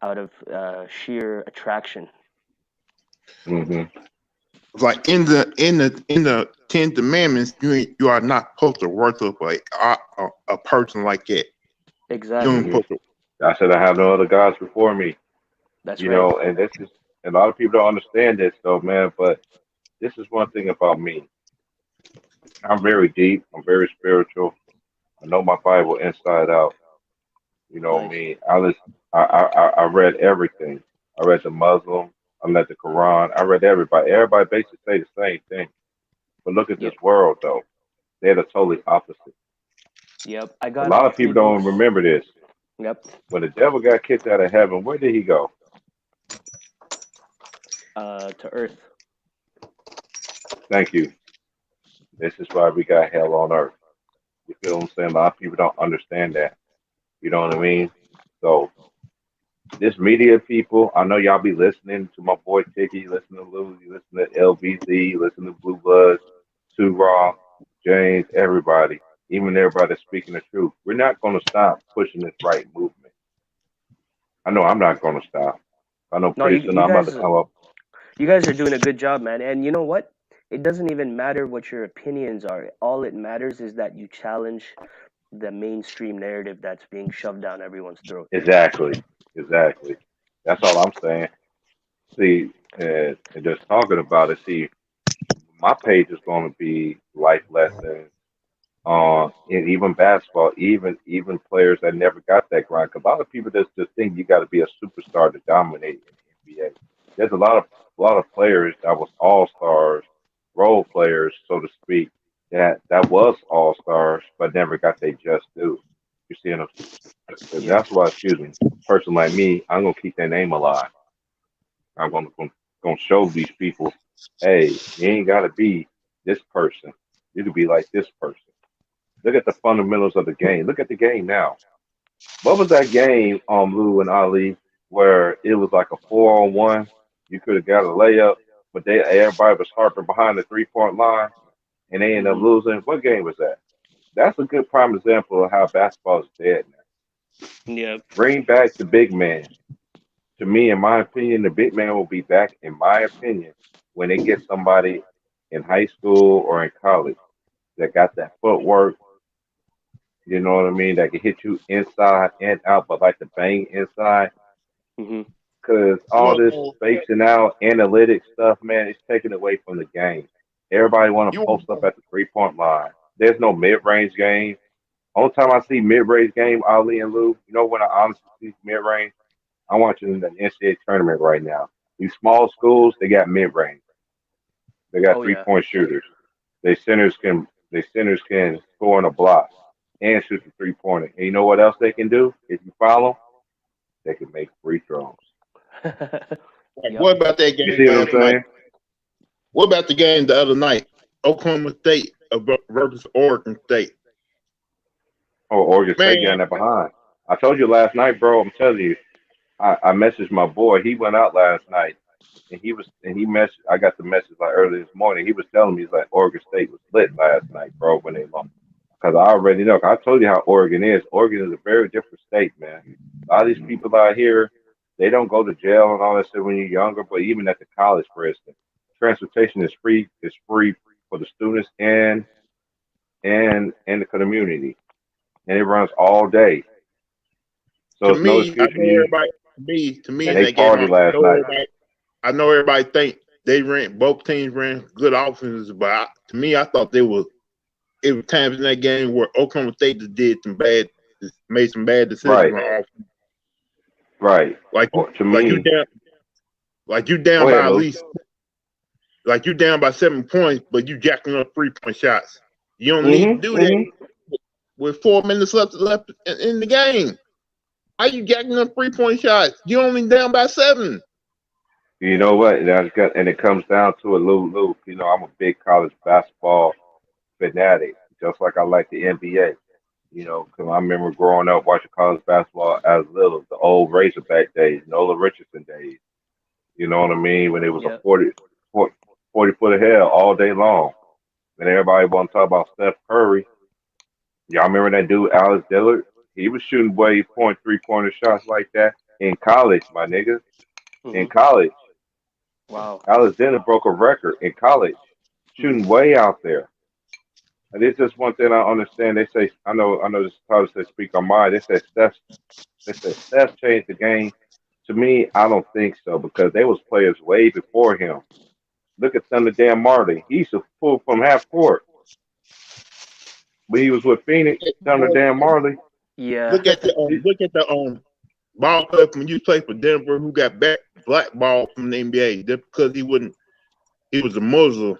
out of sheer attraction. Hmm. Like in the Ten Commandments, you are not supposed to worship a person like that. You don't Exactly. Hmm. supposed to. I said I have no other gods before me. That's You right. know, and this is a lot of people don't understand this though, man. But this is one thing about me. I'm very deep. I'm very spiritual. I know my Bible inside out. You know what I Nice. mean? I read everything. I read the Muslim. I read the Quran. I read everybody. Everybody basically say the same thing. But look at this Yep. world though. They're the totally opposite. Yep. I A got lot all of three people don't books. remember this. Yep. When the devil got kicked out of heaven, where did he go? To Earth. Thank you. This is why we got hell on earth. You feel what I'm saying? A lot of people don't understand that. You know what I mean? So this media people, I know y'all be listening to my boy Tiki, listen to Lou, you listen to LBZ, listen to Blue Bloods, Sue Raw, James, everybody, even everybody speaking the truth. We're not going to stop pushing this right movement. I know I'm not gonna stop. I know No, pretty soon I'm about to come up. you guys are doing a good job, man. And you know what? It doesn't even matter what your opinions are. All it matters is that you challenge the mainstream narrative that's being shoved down everyone's throat. Exactly, exactly. That's all I'm saying. See, and just talking about it. See, my page is going to be life lessons and even basketball, even players that never got that grind. 'Cause a lot of people just think you got to be a superstar to dominate in the NBA. There's a lot of players that was all stars, role players, so to speak, that was all stars but never got their just due. You see, and Yeah. that's why, excuse me, a person like me, I'm gonna keep their name alive. I'm gonna show these people, hey, you ain't gotta be this person. You can be like this person. Look at the fundamentals of the game. Look at the game now. What was that game, Lou and Ali, where it was like a 4-on-1? You could have got a layup, but everybody was harping behind the 3-point line, and they ended up Hmm. losing. What game was that? That's a good prime example of how basketball is dead now. Yeah. Bring back the big man. To me, in my opinion, the big man will be back, in my opinion, when they get somebody in high school or in college that got that footwork, you know what I mean, that can hit you inside and out, but like the bang inside. Hmm. Because You all this know, spacing out, analytics stuff, man, it's taken away from the game. Everybody want to you post up at the 3-point line. There's no mid-range game. Only time I see mid-range game, Ali and Lou, you know when I honestly see mid-range? I'm watching the NCAA tournament right now. These small schools, they got mid-range. They got Oh three yeah. point shooters. They centers can score on a block and shoot the 3-pointer. And you know what else they can do? If you follow, they can make free throws. like, Yep. what about that You game see what I'm last night? saying? What about the game the other night? Oklahoma State versus Oregon State. Oh, Oregon State Man, getting that behind. I told you last night, bro. I'm telling you, I messaged my boy. He went out last night, and he messaged. I got the message like early this morning. He was telling me he's like Oregon State was lit last night, bro, when they lost. Because I already know. I told you how Oregon is. Oregon is a very different state, man. A lot of these people out here, they don't go to jail and all that stuff when you're younger. But even at the college, for instance, transportation is free. It's free for the students and the community, and it runs all day. So to it's no me, I excuse for know you. everybody. To me And in they that game, party last night. I know everybody think they ran. Both teams ran good offenses, but to me, I thought it was times in that game where Oklahoma State just made some bad decisions Right, on offense. right. Like you, Or to like you me, down, like you go down ahead, by at Lou. least, like you down by 7 points, but you jacking up 3-point shots. You don't need to Mhm, do that mhm. with 4 minutes left in the game. How you jacking up 3-point shots? You only down by 7. You know what? And it comes down to a Lou. You know, I'm a big college basketball fanatic, just like I like the NBA. You know, 'cause I remember growing up watching college basketball as little, the old Razorback days, Nola Richardson days. You know what I mean? When it was a Yep. 40 foot of hell all day long. And everybody want to talk about Steph Curry. Y'all remember that dude, Alex Dillard? He was shooting way point 3-pointer shots like that in college, my nigga. In Hmm. college. Wow. Alex Dillard broke a record in college, Hmm. shooting way out there. And it's just one thing I understand. They say, I know this is probably say speak on mine. They said Steph changed the game. To me, I don't think so because there was players way before him. Look at Thunder Dan Marley. He used to pull from half court when he was with Phoenix. Thunder Dan Marley. Yeah. He, Look at the ball player when you played for Denver who got blackballed from the NBA just because he was a Muslim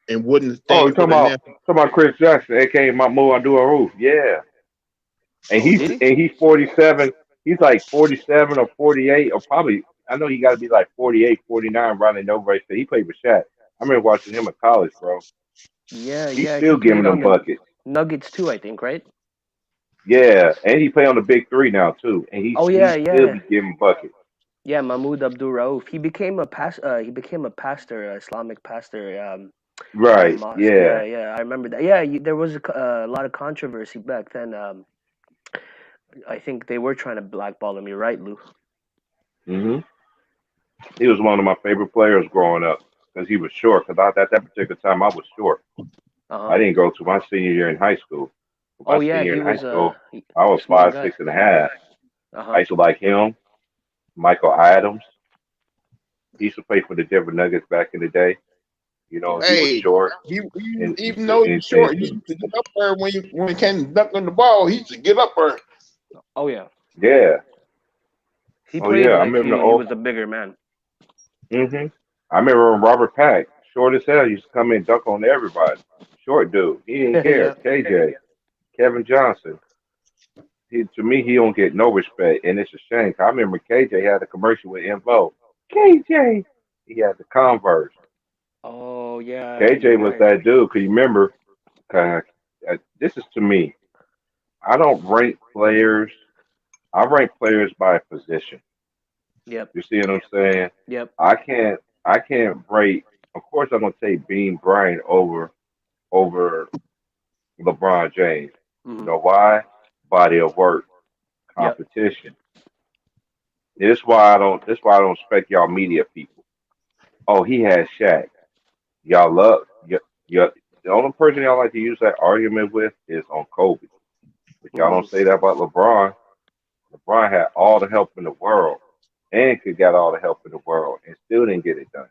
and wouldn't oh, stand you for the national. talking about Chris Jackson, aka Mahmoud Abdul Roof. Yeah. And Oh, he's did he? and he's 47. He's like 47 or 48 or probably I know he got to be like 48, 49 running over. So he played with Shaq. I remember watching him in college, bro. Yeah, He's yeah. He still giving played them on the buckets. Nuggets too, I think, right? Yeah, and he play on the big three now too, and Oh he yeah, still yeah. be giving buckets. Yeah, Mahmoud Abdul Rauf. He became a pastor, a Islamic pastor, at a Right? mosque. Yeah, Yeah. yeah. I remember that. Yeah, there was a lot of controversy back then. I think they were trying to blackball him. You're right, Lou. Hmm. He was one of my favorite players growing up because he was short. Because at that particular time, I was short. Uh I huh. didn't go to my senior year in high school. Oh My yeah, senior year he in high was school, a I was small five, guy. 6.5. Uh I huh. used to like him, Michael Adams. He used to play for the Denver Nuggets back in the day. You know, he was Hey, short even though he's short, he used to get up there when he came dunking the ball. He used to get up there. Oh yeah, yeah. he Oh played yeah. I like remember the he old. was a bigger man. Hmm. I remember when Robert Pack, short as hell, used to come in and dunk on everybody. Short dude. He didn't care. Yeah. KJ, Kevin Johnson. To me, he don't get no respect, and it's a shame. 'Cause I remember KJ had a commercial with Invo. KJ, he had the Converse. Oh yeah, KJ you're was right. that dude. Cause you remember? This is to me. I don't rank players. I rank players by position. Yep. You see what I'm saying? Yep. I can't. I can't rate. Of course, I'm gonna take Bean Bryant over LeBron James. You Hmm. know why? Body of work, Yep. competition. This is why I don't. This is why I don't respect y'all media people. Oh, he had Shaq. Y'all love. Y- the only person y'all like to use that argument with is on Kobe. But y'all Hmm. don't say that about LeBron. LeBron had all the help in the world and could get all the help in the world and still didn't get it done.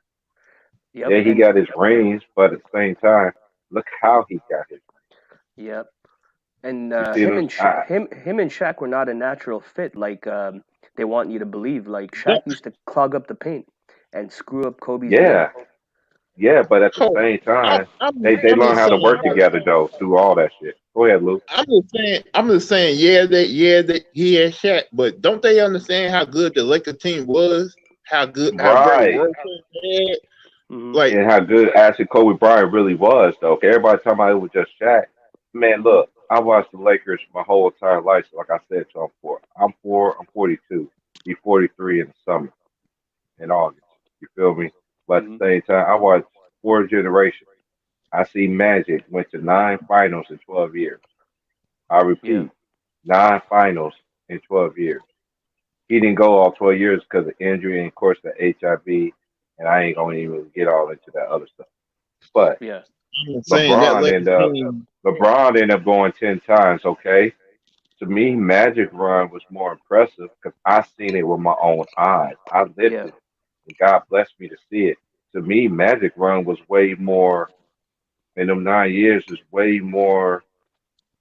Yep. Yeah, he And got his rings, but at the same time, look how he got his. yep. And You see them? him and Shaq were not a natural fit like they want you to believe. Like Yeah, Shaq used to clog up the paint and screw up Kobe's game. Yeah, yeah, but at the so same time, they I'm learn just how to saying, work together though through all that shit. Go ahead, Lou. I'm just saying, yeah, that he had Shaq, but don't they understand how good the Lakers team was? How great Right. work they had? Hmm. Like, And how good actually Kobe Bryant really was though. 'Cause everybody talking about it was just Shaq. Man, Hmm. look, I watched the Lakers my whole entire life. So like I said, so I'm 42. Be 43 in the summer, in August. You feel me? But at Hmm. the same time, I watched four generations. I see Magic went to 9 finals in 12 years. I Yeah. repeat, 9 finals in 12 years. He didn't go all 12 years because of injury and, of course, the HIV. And I ain't going to even get all into that other stuff. But Yeah. I'm just saying that LeBron Lakers ended up team. LeBron ended up going 10 times. Okay, to me, Magic run was more impressive because I seen it with my own eyes. I lived Yeah. it, and God blessed me to see it. To me, Magic run was way more in them 9 years. Is way more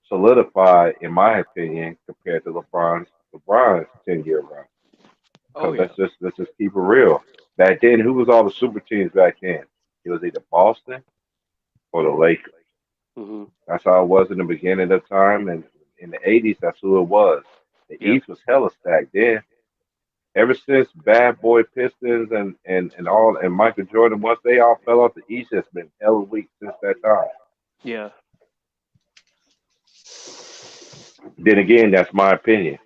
solidified, in my opinion, compared to LeBron's 10 year run. Oh Because yeah. let's just keep it real. Back then, who was all the super teams back then? It was either Boston or the Lakers. Hmm. That's how it was in the beginning of time, and in the '80s, that's who it was. The Yep. East was hella stacked then. Ever since Bad Boy Pistons and all and Michael Jordan, once they all fell off, the East has been hella weak since that time. Yeah. Then again, that's my opinion.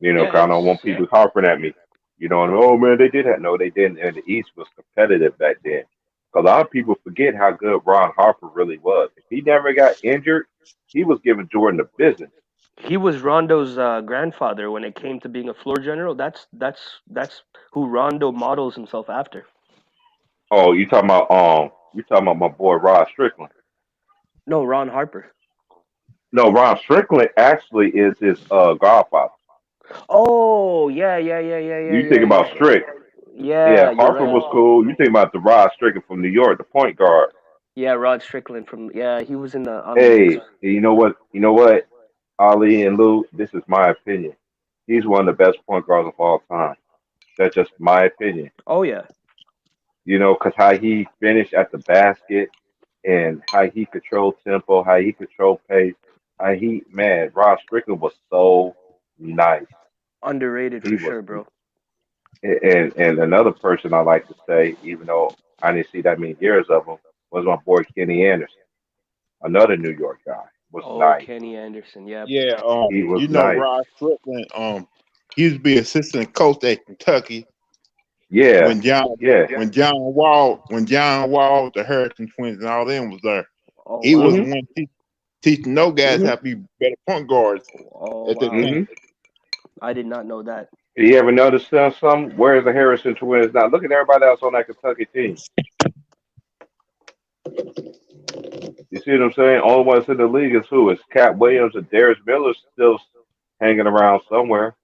Yeah. 'Cause I don't want people harping at me. And, oh man, they did that. No, they didn't. And the East was competitive back then. 'Cause a lot of people forget how good Ron Harper really was. If he never got injured, he was giving Jordan the business. He was Rondo's grandfather when it came to being a floor general. That's who Rondo models himself after. Oh, you talking about my boy Rod Strickland. No, Ron Harper. No, Ron Strickland actually is his godfather. Oh yeah, yeah, yeah, yeah, yeah, You yeah, think about yeah. Strick. Yeah, Yeah, you're Harper right. was cool. You think about the Rod Strickland from New York, the point guard. Yeah, Rod Strickland from he was in the on the Knicks. Hey, you know what? You know what? Ali and Lou, this is my opinion. He's one of the best point guards of all time. That's just my opinion. Oh yeah. 'Cause how he finished at the basket and how he controlled tempo, how he controlled pace, man, Rod Strickland was so nice. Underrated He for was, sure, bro. and another person I like to say, even though I didn't see that many years of him, was my boy Kenny Anderson, another New York guy. Was Oh, nice. Kenny Anderson. Yep. Yeah, He was nice. Rod Strickland, he used to be assistant coach at Kentucky Yeah, when John yeah. John Wall, the Harrison twins and all them was there. Oh He was wow. Hmm. the one teaching. teaching no guys Mm-hmm. how to be better point guards Oh at that wow, time. Mm-hmm. I did not know that. You ever notice some? Where's the Harrison twins now? Look at everybody else on that Kentucky team. You see what I'm saying? Only ones in the league is who? It's Cat Williams and Darius Miller still hanging around somewhere.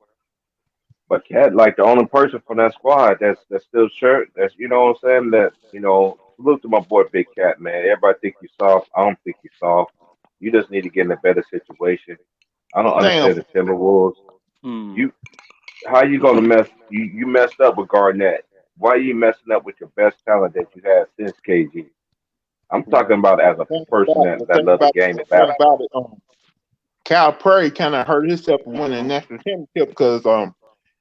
But Cat, like the only person from that squad that's still shirt. That's what I'm saying. That salute to my boy Big Cat, man. Everybody think you soft. I don't think you soft. You just need to get in a better situation. I don't Sam, understand the Timberwolves. Hmm. You how you gonna mess? You messed up with Garnett. Why are you messing up with your best talent that you had since KG? I'm Yeah. talking about as a person that loves the game and the thing basketball. about it, Cal Perry kind of hurt himself from winning a national championship because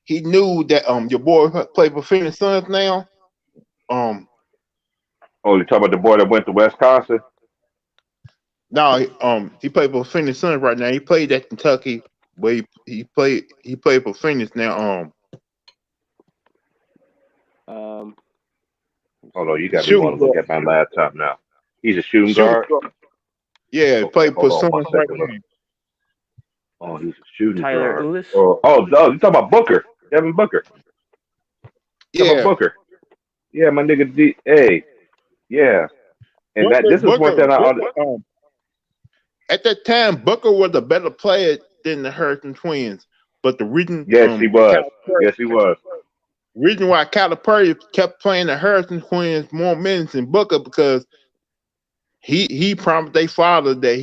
he knew that your boy played for Phoenix Suns now. Um, Oh, you talking about the boy that went to Wisconsin? now he played for Phoenix Suns right now. He played at Kentucky, but he played for Phoenix now. Um. Hold on, you got me Shooting want to look guard, at my laptop now. He's a shooting shooting guard. guard. Yeah, he Okay, played hold for on one Suns right second. Look. now. Oh, he's a shooting Tyler guard. Ulis. Oh, you talking about Booker? Devin Booker. You talking about Yeah, Booker? Yeah, my nigga D. Hey, yeah. And that Booker, this is one Booker, thing I Booker. At that time, Booker was a better player than the Hurricane Twins. But the reason yes, he was. Calipari, Yes, he was. reason why Calipari kept playing the Hurricane Twins more minutes than Booker because he promised their father that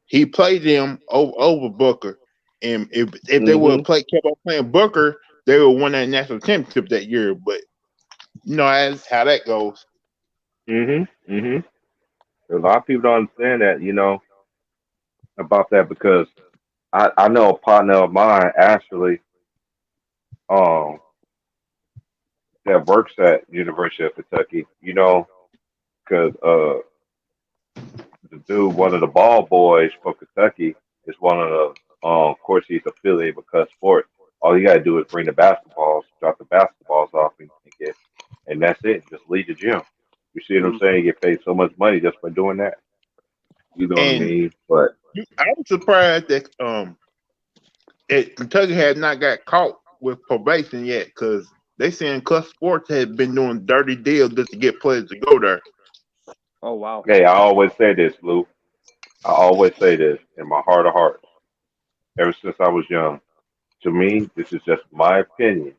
he played them over Booker, and if they would Mm-hmm. play kept on playing Booker, they would win that national championship that year. But you know how that goes. Mm-hmm. Mm-hmm. A lot of people don't understand that, about that because I know a partner of mine actually um that works at University of Kentucky, because the dude, one of the ball boys from Kentucky, is one of the of course he's affiliated with Cut Sport. All you gotta do is bring the basketballs, drop the basketballs off and get and that's it. Just leave the gym. You see what I'm Hmm. saying? You get paid so much money just for doing that. You know what I And mean? But I was surprised that Kentucky had not got caught with probation yet because they saying Club Sports had been doing dirty deals just to get players to go there. Oh wow. hey, I always say this, Lou. I always say this in my heart of hearts, ever since I was young. To me, this is just my opinion.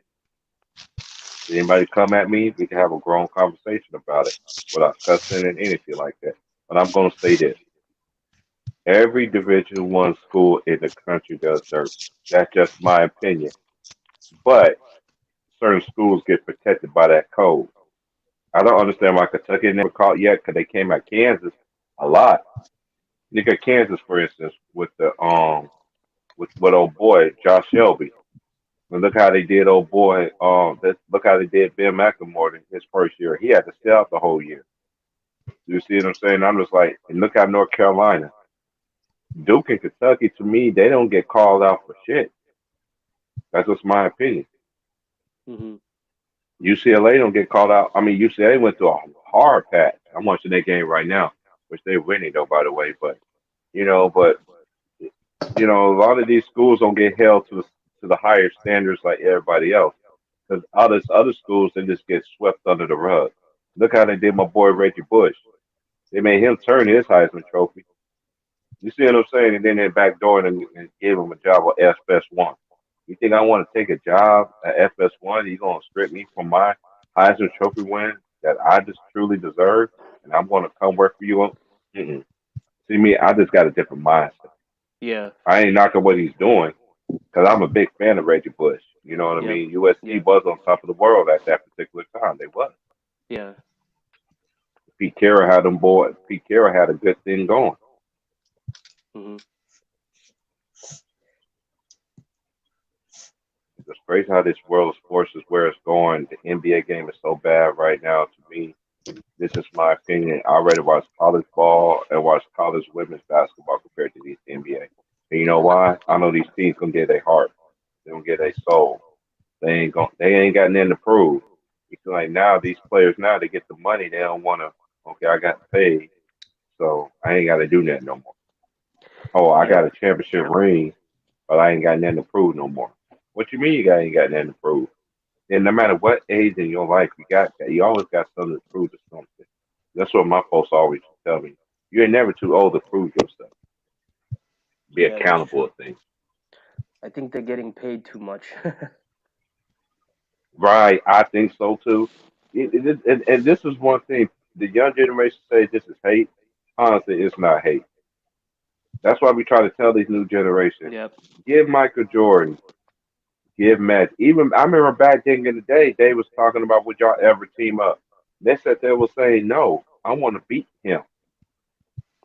Anybody come at me, we can have a grown conversation about it without cussing and anything like that. But I'm going to say this: every Division One school in the country does dirt. That's just my opinion. But certain schools get protected by that code. I don't understand why Kentucky never caught yet because they came at Kansas a lot. Look at Kansas, for instance, with old boy Josh Shelby. And look how they did old boy. Look how they did Ben McLemore in his first year. He had to stay out the whole year. You see what I'm saying? I'm just like, and look how North Carolina, Duke, and Kentucky. To me, they don't get called out for shit. That's just my opinion. Hmm. UCLA don't get called out. I mean, UCLA went through a hard patch. I'm watching that game right now, which they're winning though, by the way. But a lot of these schools don't get held to the higher standards like everybody else. Because all these other schools, they just get swept under the rug. Look how they did my boy Reggie Bush. They made him turn his Heisman Trophy. You see what I'm saying? And then they backdoored and gave him a job at FS1. You think I want to take a job at FS1? You gonna strip me from my Heisman Trophy win that I just truly deserve, and I'm gonna come work for you? Mm-mm. See me, I just got a different mindset. Yeah. I ain't knocking what he's doing because I'm a big fan of Reggie Bush. You know what I Yep. mean? USC Yeah. was on top of the world at that particular time. They was. Yeah. Pete Carroll had them boys. Pete Carroll had a good thing going. Hmm. It's crazy how this world of sports is where it's going. The NBA game is so bad right now. To me, this is my opinion. I already watch college ball and watch college women's basketball compared to these NBA. And you know why? I know these teams gonna get their heart. They gonna get their soul. They ain't got nothing to prove. It's like now these players now they get the money, they don't wanna okay, I got paid. So I ain't got to do that no more. Oh, I got Yeah, a championship ring, but I ain't got nothing to prove no more. What you mean ain't got nothing to prove? And no matter what age in your life you always got something to prove to something. That's what my folks always tell me. You ain't never too old to prove yourself. Be yeah, that's accountable true. of things. I think they're getting paid too much. Right, I think so too. And this is one thing the young generation say this is hate. Honestly, it's not hate. That's why we try to tell these new generation, Yep. give Michael Jordan, give Magic. Even I remember back then in the day, they was talking about would y'all ever team up. They said they were saying no. I want to beat him.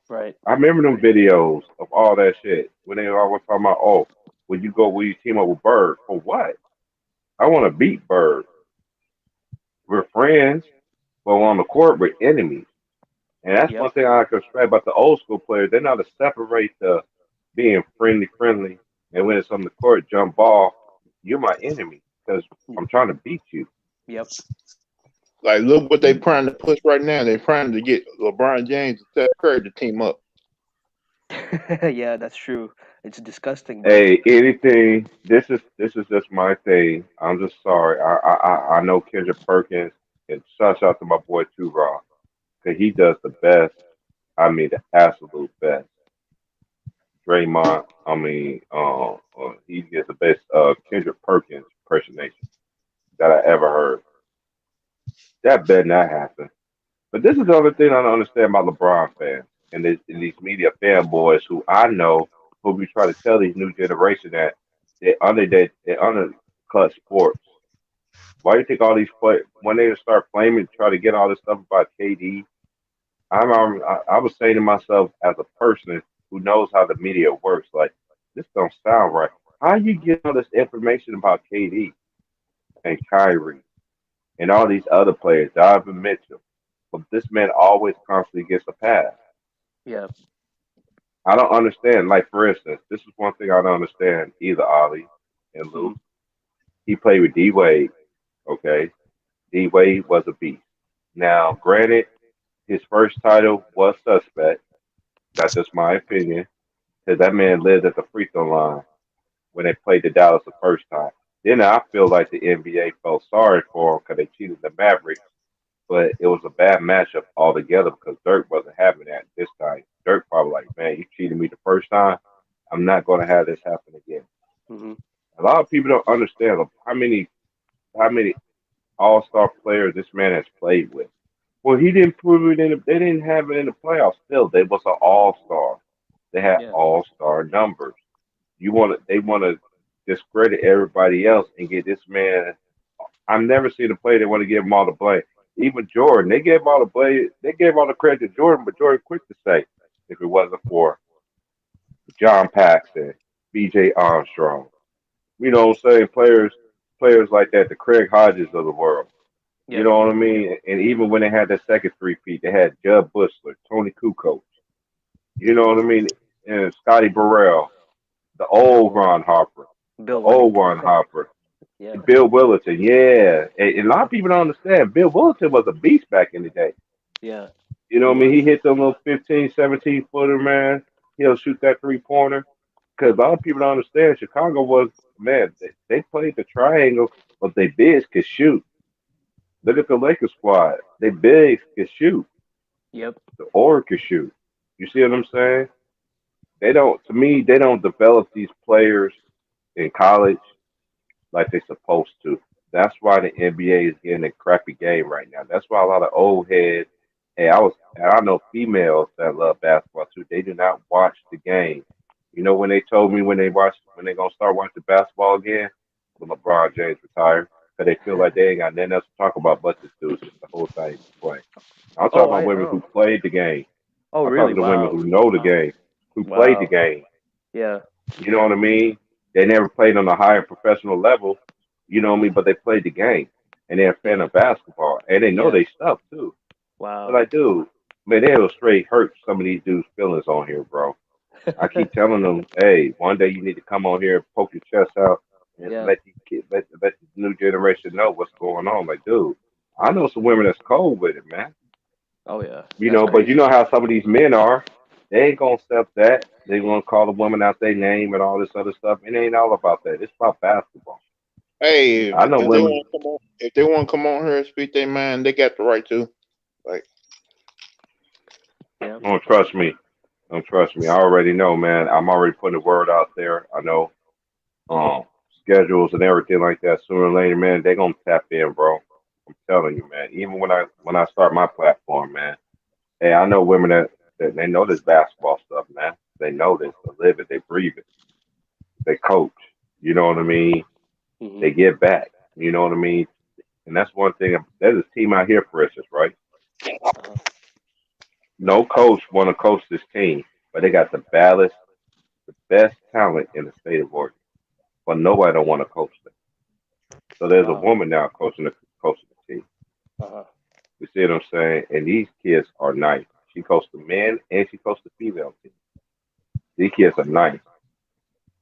Right. I remember them videos of all that shit when they were always talking about, oh, will you team up with Bird for what? I want to beat Bird. We're friends, but on the court we're enemies. And that's Yep. one thing I like to respect about the old school players. They know how to separate the being friendly, and when it's on the court, jump ball. You're my enemy because I'm trying to beat you. Yep. Like, look what they trying to push right now. They're trying to get LeBron James and Steph Curry to team up. Yeah, that's true. It's disgusting, but Hey, anything. This is just my thing. I'm just sorry. I know Kendrick Perkins, and shout out to my boy Too Raw because he does the best. I mean, the absolute best. Draymond. I mean, he gets the best Kendrick Perkins impersonation that I ever heard. That better not happen. But this is the other thing I don't understand about LeBron fans and these media fanboys who I know who be trying to tell these new generation that they undercut sports. Why do you think all these play when they start flaming, try to get all this stuff about KD? I was saying to myself as a person who knows how the media works, like this don't sound right. How you get all this information about KD and Kyrie and all these other players, Donovan Mitchell? But this man always constantly gets a pass. yeah. I don't understand. Like for instance, this is one thing I don't understand either. Ollie and Hmm. Lou, he played with D Wade. Okay, D Wade was a beast. Now, granted, his first title was suspect. That's just my opinion. Because that man lived at the free throw line when they played the Dallas the first time. Then I feel like the NBA felt sorry for him because they cheated the Mavericks, but it was a bad matchup altogether because Dirk wasn't having that this time. Dirk probably like, man, you cheated me the first time. I'm not going to have this happen again. Hmm. A lot of people don't understand how many All Star players this man has played with. Well, he didn't prove it in. They didn't have it in the playoffs. Still, they was an All Star. They had Yeah. All Star numbers. They want to discredit everybody else and get this man. I've never seen a player that want to give him all the blame. Even Jordan, they gave all the blame. They gave all the credit to Jordan, but Jordan quick to say, if it wasn't for John Paxson, B.J. Armstrong, you know what I'm saying, players like that, the Craig Hodges of the world. You Yep. know what I mean? And even when they had that second three-peat, they had Jud Bushler, Tony Kukoc. You know what I mean? And Scotty Burrell, the old Bill Ron Harper, the Bill old Wennington. Ron Harper, Yeah. Bill Willerton. Yeah, and a lot of people don't understand. Bill Willerton was a beast back in the day. Yeah. You know He what I mean? He was. hit them little 15, 17 footer, man. He'll shoot that 3-pointer. Because a lot of people don't understand. Chicago was, man, they played the triangle, but they bigs could shoot. Look at the Lakers squad. They bigs could shoot. Yep. The Orr could shoot. You see what I'm saying? To me, they don't develop these players in college like they're supposed to. That's why the NBA is getting a crappy game right now. That's why a lot of old heads, and I know females that love basketball too. They do not watch the game. You know when they told me when they gonna start watching basketball again when LeBron James retired, because they feel like they ain't got nothing else to talk about but this dude since the whole thing was playing. I'm talking Oh, about I. women who Oh. played the game. Oh, I'm really? talking to women Wow. who know the game, who played the Wow. game. Yeah. You know what I mean? They never played on a higher professional level, you know what I mean? But they played the game and they're a fan Yeah. of basketball and they know Yeah. they stuff too. But Wow. like, dude, man, they'll straight hurt some of these dudes' feelings on here, bro. I keep telling them, hey, one day you need to come on here and poke your chest out and Yeah. let these kids, let the new generation know what's going on. Like, dude, I know some women that's cold with it, man. Oh yeah, You that's know, but you crazy. know how some of these men are. They ain't gonna accept that. They gonna call the woman out their name and all this other stuff. It ain't all about that. It's about basketball. Hey, I know if they women. want to come on, if they want to come on here and speak their mind, they got the right to. Like, Yeah. Don't trust me. Don't trust me. I already know, man. I'm already putting the word out there. I know um schedules and everything like that. Sooner or later, man, they gonna tap in, bro. I'm telling you, man. Even when I start my platform, man. Hey, I know women that they know this basketball stuff, man. They know this. They live it. They breathe it. They coach. You know what I mean? Hmm. They give back. You know what I mean? And that's one thing. There's a team out here, for instance, right? Uh-huh. No coach want to coach this team, but they got the best talent in the state of Oregon. But nobody don't want to coach them. So there's a Wow. woman now coaching the team. Uh-huh. You see what I'm saying? And these kids are nice. She coached the men and she coached the female team. These kids are nice.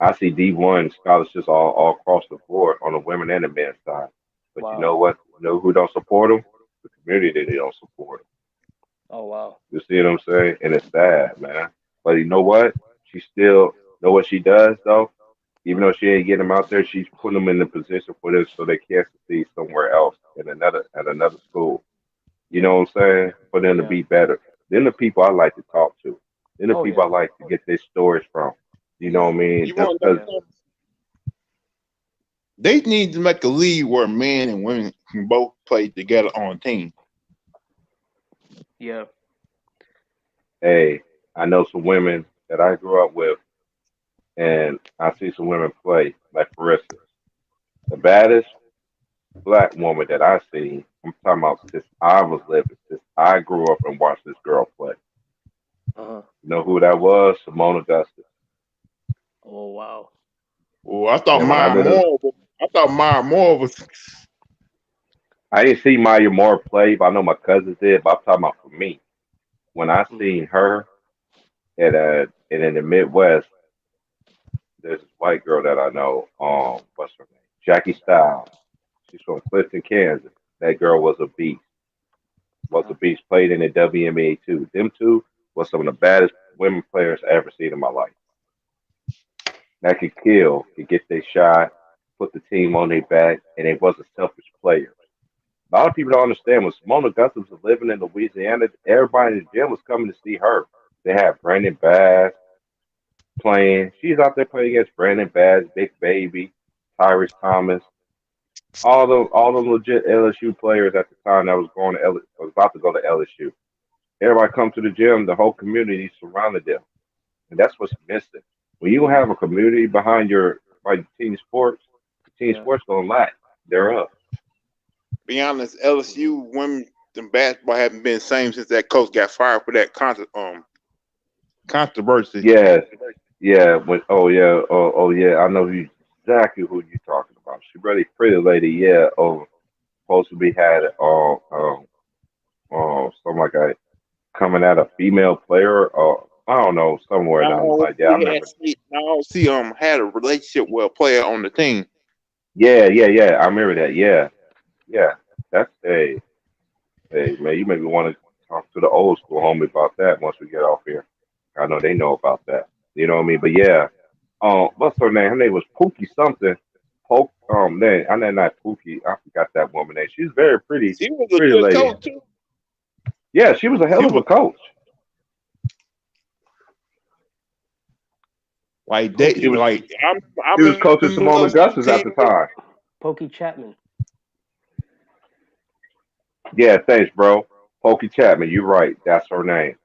I see D1 scholarships all across the board on the women and the men's side. But you Wow. know what? You know who don't support them? The community they don't support them. Oh wow. You see what I'm saying? And it's sad, man. But you know what? She still know what she does though. Even though she ain't getting them out there, she's putting them in the position for this so they can succeed somewhere else in another school. You know what I'm saying? For them to Yeah. be better. Then the people I like to talk to. Then the Oh people yeah. I like to get their stories from. You know yeah, what I mean? you Just want to know because Yeah. something? They need to make a league where men and women can both play together on a team. Yeah. hey, I know some women that I grew up with, and I see some women play. Like for instance, the baddest black woman that I seen. I'm talking about since I was living, since I grew up and watched this girl play. Uh-huh. You know who that was? Simone Augustus. Oh wow. Well, I thought And when I Maya literally, Moore. I thought Maya Moore was. I didn't see Maya Moore play, but I know my cousins did. But I'm talking about for me. When I Hmm. seen her and in the Midwest, there's this white girl that I know. What's her name? Jackie Styles. She's from Clifton, Kansas. That girl was a beast. Was a Uh-huh. beast. Played in the WNBA too. Them two was some of the baddest women players I ever seen in my life. That could kill, could get their shot, put the team on their back, and they wasn't selfish players. A lot of people don't understand when Simone Augustus was living in Louisiana, everybody in the gym was coming to see her. They had Brandon Bass playing. She's out there playing against Brandon Bass, Big Baby, Tyrese Thomas, all the legit LSU players at the time that was about to go to LSU. Everybody come to the gym, the whole community surrounded them. And that's what's missing. When you have a community behind your like team sports, team Yeah. sports gonna lack. They're up. Be honest, Hmm. LSU women in basketball haven't been the same since that coach got fired for that controversy. Yes, yeah, when oh yeah, I know exactly who you're talking about. She really pretty lady, yeah. Supposed to be had something like a coming at a female player or I don't know, somewhere down the Now line. Yeah, I remember. she had a relationship with a player on the team. Yeah. I remember that. Yeah. That's hey man, you maybe want to talk to the old school homie about that once we get off here. I know they know about that. You know what I mean? But yeah, what's her name? Her name was Pookie something. Man, I know not Pookie. I forgot that woman name. She's very She was a pretty good lady. coach too. Yeah, she was a She hell of was a coach. like that. She Pokey. was Like I she was coaching remember Simone some Augustus team. at the time. Pokey Chapman. Yeah, thanks, bro. Pokey Chapman, you're right. That's her name.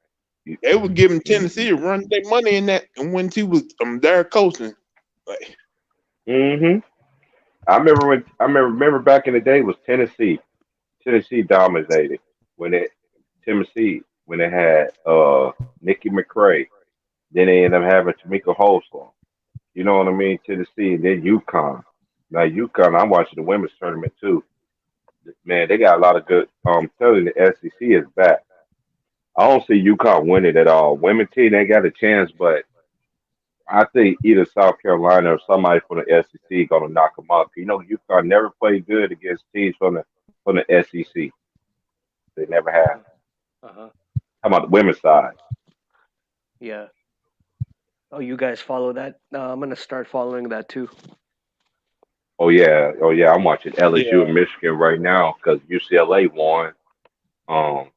They were giving Mm-hmm. Tennessee to run their money in that, and when she was there coaching, like hmm I remember back in the day was Tennessee. Tennessee dominated when it Tennessee when they had Nikki McCray. Then they ended up having Tamika Holslaw. You know what I mean? Tennessee and then UConn. Now UConn, I'm watching the women's tournament too. Man, they got a lot of good. I'm telling you, the SEC is back. I don't see UConn winning at all. Women team they got a chance, but I think either South Carolina or somebody from the SEC gonna knock them off. You know, UConn never played good against teams from the SEC. They never have. Uh-huh. How about the women's side? Yeah. Oh, you guys follow that? I'm gonna start following that too. Oh yeah. I'm watching LSU Yeah, and Michigan right now because UCLA won.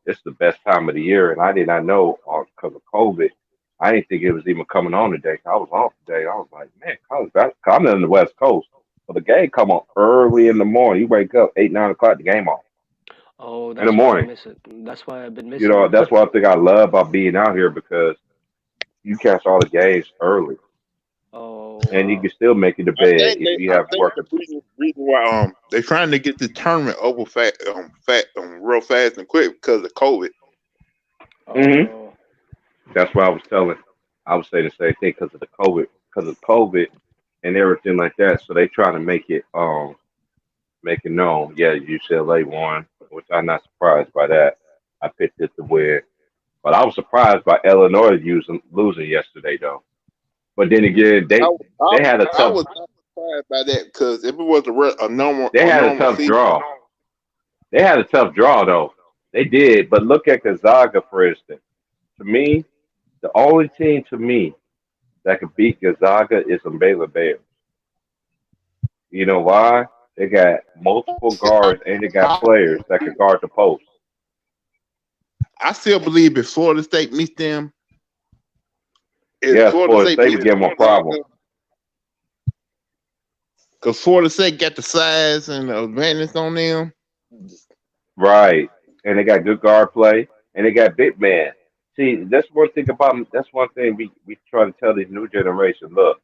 It's the best time of the year, and I did not know because of COVID. I didn't think it was even coming on today. I was off today. I was like, man, college basketball. I'm in the West Coast, so the game come on early in the morning. You wake up 8, 9 o'clock, the game on Oh, in the that's why I morning. miss it. That's why I've been You missing know, it. that's one thing I love about being out here because you catch all the games early, Oh and you wow. can still make it to bed if you I have to think work. the reason why they're trying to get the tournament over real fast and quick because of COVID. Hmm. Oh. That's what I was telling. I was saying the same thing because of COVID and everything like that. So they trying to make it known. Yeah, UCLA won, which I'm not surprised by that. I picked it to win, but I was surprised by Illinois losing yesterday though. But then again, I, they had a I tough was not surprised by that because if it was they a had a normal tough season, draw. They had a tough draw though. They did, but look at Gonzaga for instance. To me, the only team to me that could beat Gonzaga is the Baylor Bears. You know why? They got multiple guards and they got players that can guard the post. I still believe if Florida State meets them, if Yes, Florida Florida State State would beats give them a problem. Gonzaga, because Florida State got the size and the advantage on them. Right. And they got good guard play and they got big man. See, that's one thing we try to tell this new generation. Look,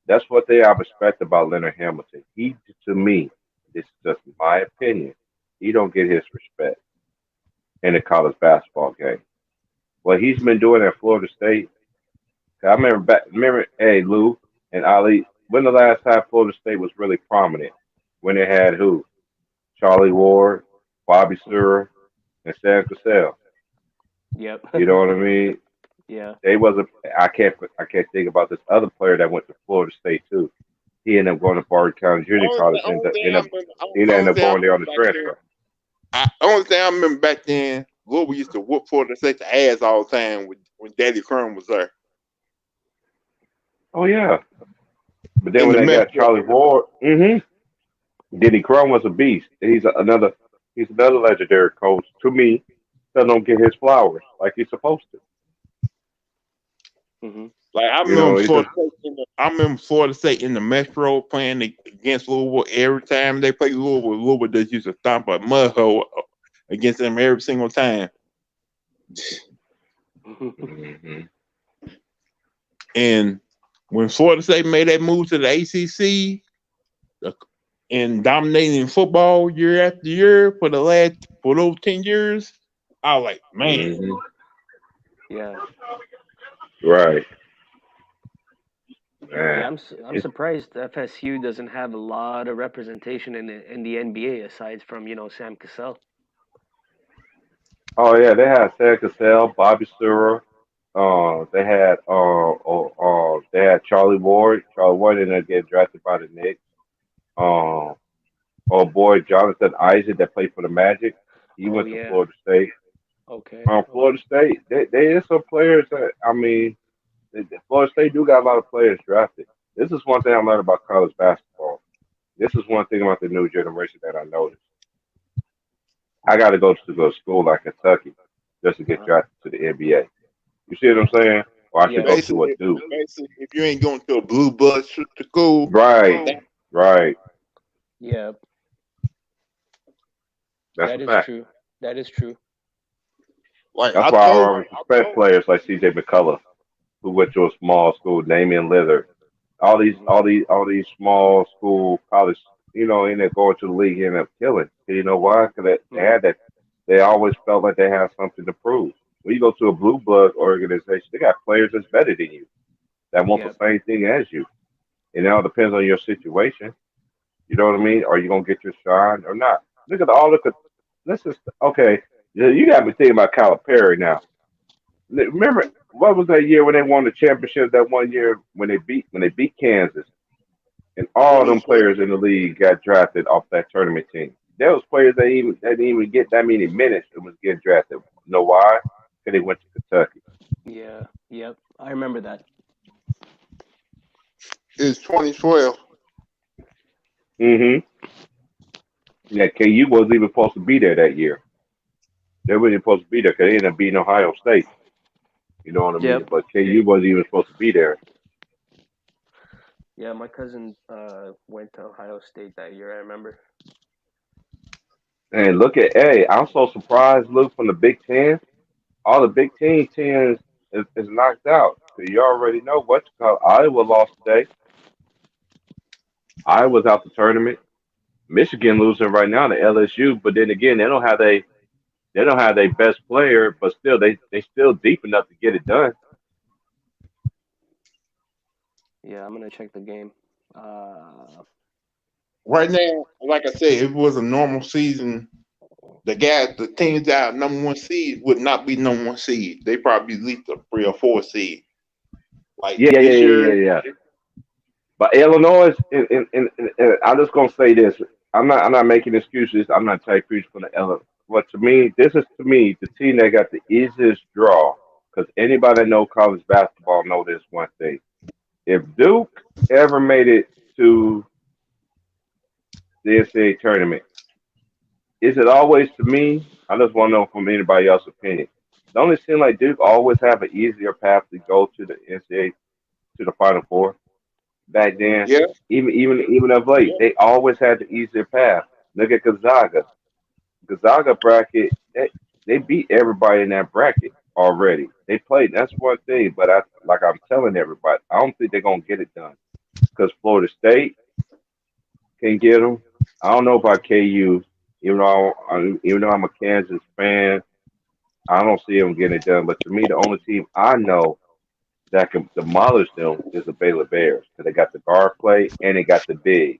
that's what they are respect about Leonard Hamilton. He to me, this is just my opinion, he don't get his respect in the college basketball game. What he's been doing at Florida State, I remember hey Lou and Ali, when the last time Florida State was really prominent? When they had who? Charlie Ward, Bobby Mhm. Sura, and Sam Cassell. Yep. You know what I mean? Yeah. They wasn't. I can't think about this other player that went to Florida State too. He ended up going to Bard County Junior College and he ended Only up thing I going there on remember the back then, transfer. only thing I remember back then, Louisville used to whoop Florida State's ass all the time when Daddy Crum was there Oh yeah, but then in when the they got Metro. Charlie Ward, Denny Crum was a beast. He's another legendary coach to me that don't get his flowers like he's supposed to. Mhm. Like You know, I remember Florida State in the Metro playing against Louisville every time they played Louisville. Louisville just used to stomp a mud hole against them every single time. hmm And when Florida State made that move to the ACC and dominating football year after year for those 10 years, I was like, man, hmm Yeah. right, Yeah, man. I'm It's, surprised FSU doesn't have a lot of representation in the NBA aside from, Sam Cassell. oh yeah, they had Sam Cassell, Bobby Sura. They had Charlie Ward. Charlie Ward ended up getting drafted by the Knicks. Um, oh boy, Jonathan Isaac that played for the Magic. He Oh went to yeah. Florida State. Okay. Florida Okay. State, there is some players that I mean, Florida State do got a lot of players drafted. This is one thing I learned about college basketball. This is one thing about the new generation that I noticed. I got to go to school like Kentucky just to get Uh-huh. drafted to the NBA. You see what I'm saying? Or I should Yep. go to a basically, Duke. if you ain't going to a blue bus to school, Right, right. Yep. That's a That is fact. true. That is true. like That's why I always respect players like C.J. McCullough, who went to a small school, Damian Lillard, Hmm. all these small school college, and they're going to the league and end up killing. You know why? Because they Hmm. had that. They always felt like they had something to prove. When you go to a blue blood organization, they got players that's better than you that want the Yep. same thing as you. And it all depends on your situation. You know what I Hmm. mean? Are you gonna get your shine or not? Look at all the. Let's just okay. You got me thinking about Calipari now. Remember what was that year when they won the championship? That one year when they beat Kansas, and all them 2012. players in the league got drafted off that tournament team. There was players that didn't even get that many minutes and was getting drafted. You know why? Because they went to Kentucky. Yeah. Yep. I remember that. It's 2012. Hmm. Yeah, KU wasn't even supposed to be there that year. They weren't supposed to be there because they ended up beating Ohio State. You know what I mean? Yep. But KU wasn't even supposed to be there. Yeah, my cousin went to Ohio State that year. I remember. And look at, hey, I'm so surprised, Luke, from the Big Ten. All the Big Ten teams is knocked out. So you already know what to call. Iowa lost today. Iowa's out the tournament. Michigan losing right now to LSU, but then again, they don't have their best player, but still they still deep enough to get it done. Yeah, I'm gonna check the game. Uh, Right now, like I said, if it was a normal season, the teams that are number one seed would not be number one seed. They probably at least a 3 or 4 seed. Like Yeah, yeah, this yeah, yeah, year, yeah. But Illinois, I'm just gonna say this. I'm not making excuses. I'm not taking excuses for the Illinois. But to me, this is to me the team that got the easiest draw. Because anybody that know college basketball know this one thing. If Duke ever made it to the NCAA tournament, is it always to me? I just want to know from anybody else's opinion. Don't it seem like Duke always have an easier path to go to the NCAA to the Final Four back then? yeah, Even of late, yeah. they always had the easier path. Look at Gonzaga. Gonzaga bracket, they beat everybody in that bracket already. They played. That's one thing. But like I'm telling everybody, I don't think they're gonna get it done because Florida State can get them. I don't know about KU. Even though I'm a Kansas fan, I don't see them getting it done. But to me, the only team I know that can demolish them is the Baylor Bears because they got the guard play and they got the big,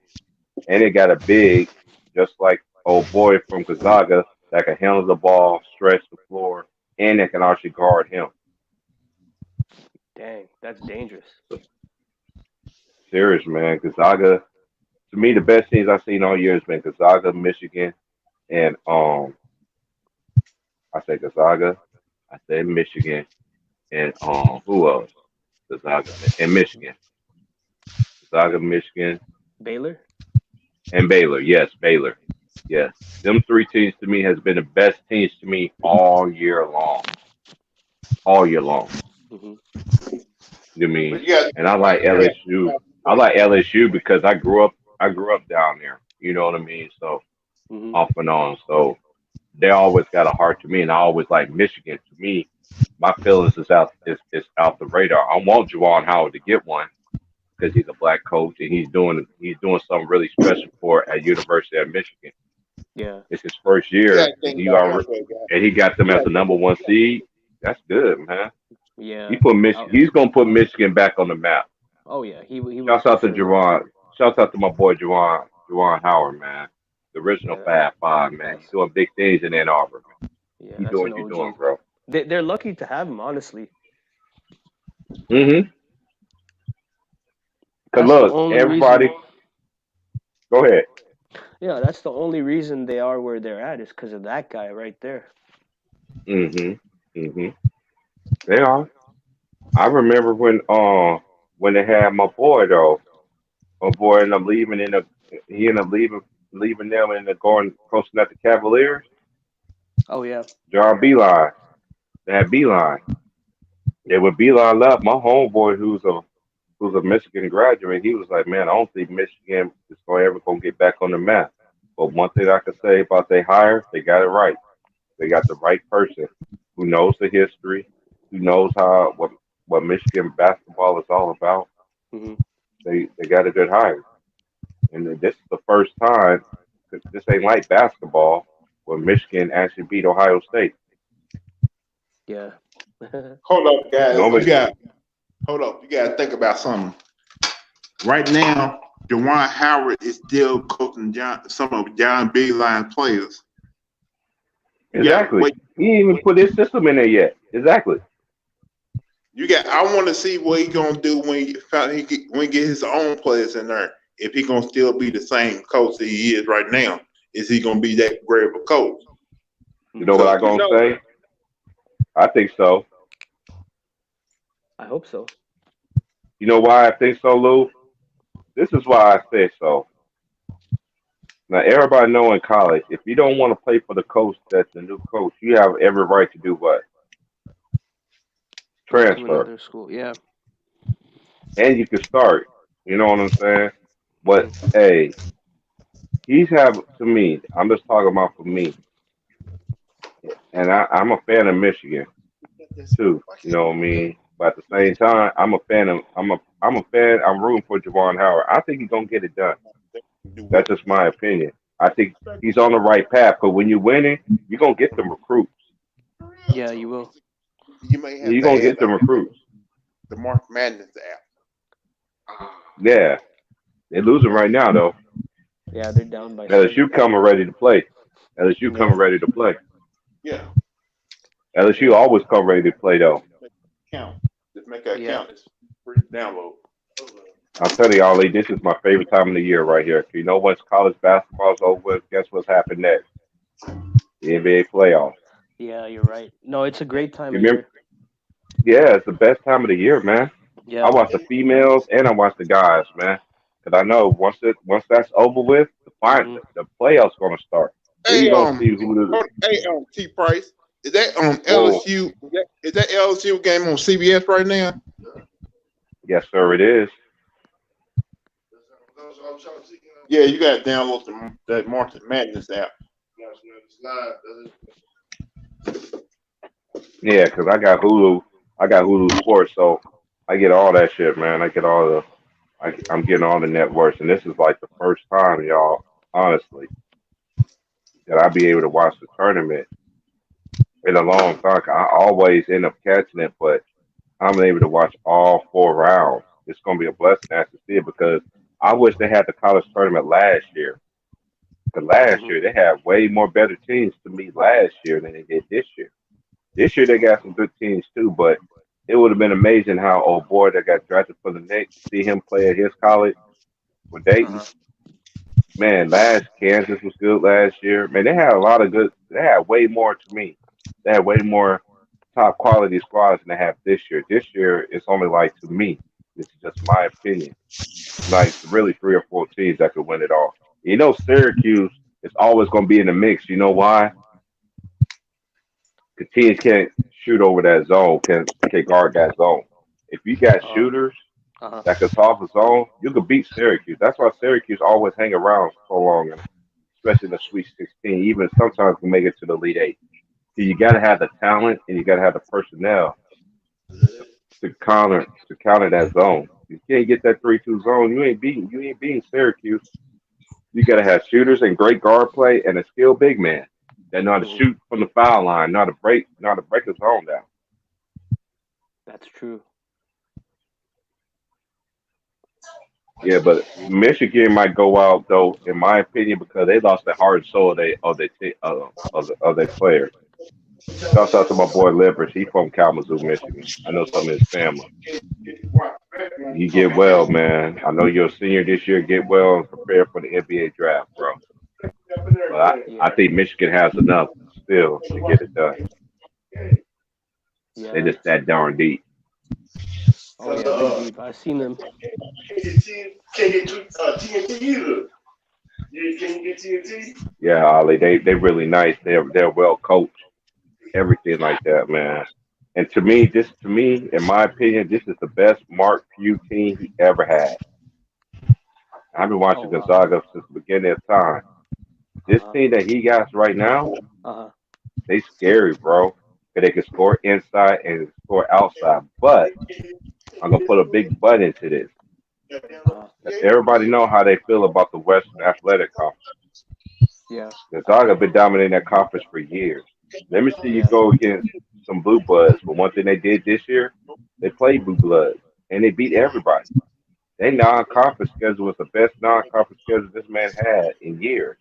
and they got a big just like old boy from Gonzaga that can handle the ball, stretch the floor, and that can actually guard him. dang, that's dangerous. So, serious man, Gonzaga. To me, the best teams I've seen all year has been Gonzaga, Michigan, and I say Gonzaga, I say Michigan, and who else? Gonzaga and Michigan, Gonzaga, Michigan, Baylor. and Baylor. Yes, Baylor. Yes, them three teams to me has been the best teams to me all year long. All year long. Hmm. You mean? But you got And I like yeah, LSU. I like LSU because I grew up down there. You know what I mean? So Hmm. off and on. So they always got a heart to me, and I always like Michigan. To me, my feelings is out the radar. I want Juwan Howard to get one because he's a black coach and he's doing something really special for at University of Michigan. Yeah. It's his first you got to year, and think about it this way, he got them guys. as the number one seed. That's good, man. Yeah. He's gonna put Michigan back on the map. Oh yeah, he will Shouts for out to sure. Juwan. Shouts out to my boy Juwan Howard, man. The original Yeah, Fab Five, man. He's that's doing big things in Ann Arbor, man. yeah, You that's doing an what you doing, OG. bro. They're lucky to have him, honestly. Mm-hmm. Cause That's the look, only reason. everybody, go ahead. Yeah, that's the only reason they are where they're at is because of that guy right there. Mm-hmm. Mm-hmm. They are. I remember when they had my boy though. My boy ended up leaving he ended up leaving them and going coaching at the Cavaliers. Oh yeah. John Beeline. They had Beeline. Yeah, when Beeline left, my homeboy who's a Michigan graduate, he was like, man, I don't think Michigan is gonna get back on the map. But one thing I can say about they hire, they got it right. They got the right person who knows the history, who knows what Michigan basketball is all about. Hmm. They got a good hire, and this is the first time. 'Cause this ain't like basketball where Michigan actually beat Ohio State. Yeah. Hold up, guys. Normally, Hold up. You got to think about something. Right now, Juwan Howard is still coaching some of John Beilein players. You got exactly. wait. He ain't even put his system in there yet. Exactly. You got. I want to see what he gonna do when he get his own players in there. If he gonna still be the same coach that he is right now, is he gonna be that great of a coach? You know Hmm. what Because I gonna say? I think so. I hope so. You know why I think so, Lou? This is why I say so. Now, everybody know in college, if you don't want to play for the coach that's the new coach, you have every right to do what? Go to Transfer. another school. Yeah. And you can start. You know what I'm saying? But, Hmm. hey, he's have, to me, I'm just talking about for me, and I'm a fan of Michigan, too. You know what I mean? But at the same time, I'm a fan, I'm rooting for Javon Howard. I think he's going to get it done. Do That's what? just my opinion. I think he's on the right path. But when you're winning, you're gonna get them recruits. Yeah, you will. You may have You're to gonna add get them recruits. the Mark Madness app. Yeah, they're losing right now though. Yeah, they're down by LSU 7. coming ready to play. LSU Yeah. coming ready to play. Yeah, LSU always come ready to play though. count. Just make that Yeah. count. It's free to download. I'm telling y'all, Lee, this is my favorite time of the year right here. You know, once college basketball's over, with, guess what's happened next? The NBA playoffs. Yeah, you're right. No, it's a great time You of remember? year. Yeah, it's the best time of the year, man. I Yeah. watch the females and I watch the guys, man. Cause I know once that's over with, Hmm. the playoffs gonna start. Then Hey, you gonna see who the hey, T Price. Is that whoa. LSU? Is that LSU game on CBS right now? Yes, sir, it is. Yeah, you got to download that March Madness app. Yeah, cause I got Hulu. I got Hulu Sports, so I get all that shit, man. I get all the. I'm getting all the networks, and this is like the first time, y'all. Honestly, that I be able to watch the tournament in a long time. I always end up catching it, but I'm able to watch all 4 rounds. It's gonna be a blessing to actually see it because I wish they had the college tournament last year. Because last Hmm. year they had way more better teams to me last year than they did this year. This year they got some good teams too, but it would have been amazing how old boy that got drafted for the Knicks, see him play at his college with Dayton. Uh-huh. Man, last Kansas was good last year. Man, they had a lot of good. They had way more to me. They had way more top quality squads than they have this year. This year, it's only like to me. This is just my opinion. Like really 3 or 4 teams that could win it all. You know, Syracuse is always going to be in the mix. You know why? Because teams can't shoot over that zone, can guard that zone. If you got Uh, shooters uh-huh. that can solve the zone, you can beat Syracuse. That's why Syracuse always hang around so long, and especially in the Sweet 16. Even sometimes can make it to the Elite Eight. You got to have the talent and you got to have the personnel to counter that zone. You can't get that 3-2 zone. You ain't beating Syracuse. You got to have shooters and great guard play and a skilled big man that know how to Hmm. shoot from the foul line, know how to break the zone down. That's true. Yeah, but Michigan might go out though, in my opinion, because they lost the heart and soul of their players. Shouts out to my boy Livers. He from Kalamazoo, Michigan. I know some of his family. You get well, man. I know you're a senior this year. Get well and prepare for the NBA draft, bro. But I Yeah. think Michigan has enough still to get it done. They Yeah. just that darn deep. Oh yeah, they're deep. I've seen them. Yeah, Ollie, they really nice. They're well coached. Everything like that, man. And to me, in my opinion, this is the best Mark Few team he ever had. I've been Oh watching wow. Gonzaga since the beginning of time. This Uh-huh. team that he got right now, Uh-huh. they scary, bro. 'Cause they can score inside and score outside. But I'm gonna put a big but into this. Uh-huh. Everybody know how they feel about the Western Athletic Conference. Yeah. Gonzaga been dominating that conference for years. Let me see you Yeah. go against some blue bloods. But one thing they did this year, they played blue bloods and they beat everybody. Their non-conference schedule was the best non-conference schedule this man had in years.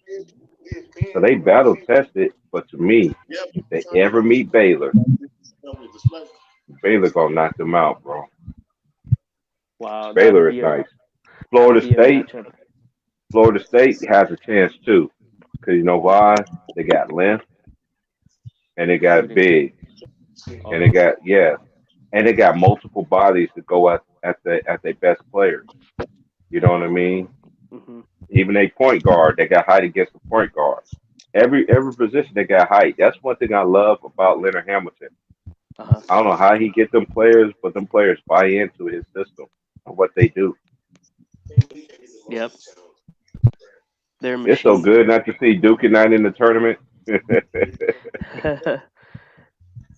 So they battle tested. But to me, if they ever meet Baylor, Baylor gonna knock them out, bro. Wow, Baylor is nice. that'll Florida be a State, matchup. Florida State has a chance too. Cause you know why? They got length and they got Shooting. big. and they Uh-huh. got and they got multiple bodies to go at their best players. You know what I mean? Hmm. Even a point guard, they got height against the point guard. Every position they got height. That's one thing I love about Leonard Hamilton. Uh-huh. I don't know how he get them players, but them players buy into his system and what they do. Yep. They're It's so machines. good not to see Duke and not in the tournament.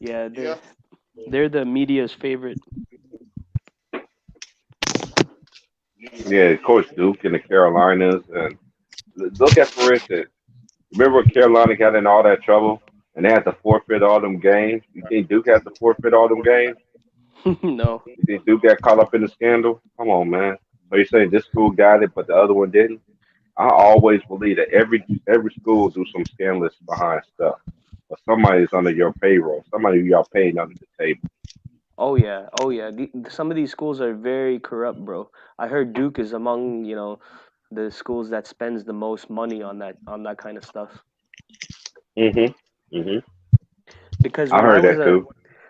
Yeah, Yeah. they're the media's favorite. Yeah, of course, Duke and the Carolinas. And look at, for instance, remember when Carolina got in all that trouble and they had to forfeit all them games? You think Duke had to forfeit all them games? No. You think Duke got caught up in the scandal? Come on, man. So you're saying this school got it, but the other one didn't? I always believe that every school do some scandalous behind stuff, but somebody's under your payroll. Somebody y'all paying under the table. Oh yeah. Oh yeah. Some of these schools are very corrupt, bro. I heard Duke is among, the schools that spends the most money on that kind of stuff. Mhm. Mhm. Because I heard that too.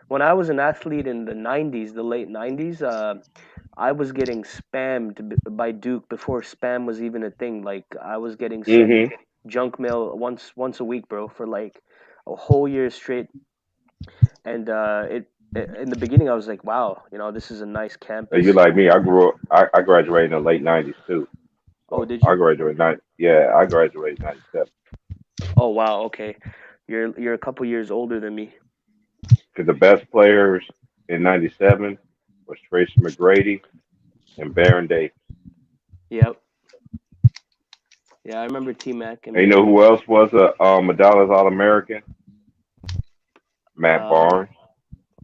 when I was an athlete in the 90s, the late 90s, I was getting spammed by Duke before spam was even a thing. Like I was getting sent Mhm. junk mail once a week, bro, for like a whole year straight. And in the beginning, I was like, wow, this is a nice You campus. like me? I grew up. I graduated in the late '90s too. Oh, So did I you? graduated nine. Yeah, I graduated '97. Oh, wow. Okay, you're a couple years older than me. Because the best players in '97 was Tracy McGrady and Baron Davis. Yep. Yeah, I remember T Mac and And you know Baron. who else was a Medallas All American? Matt Um. Barnes.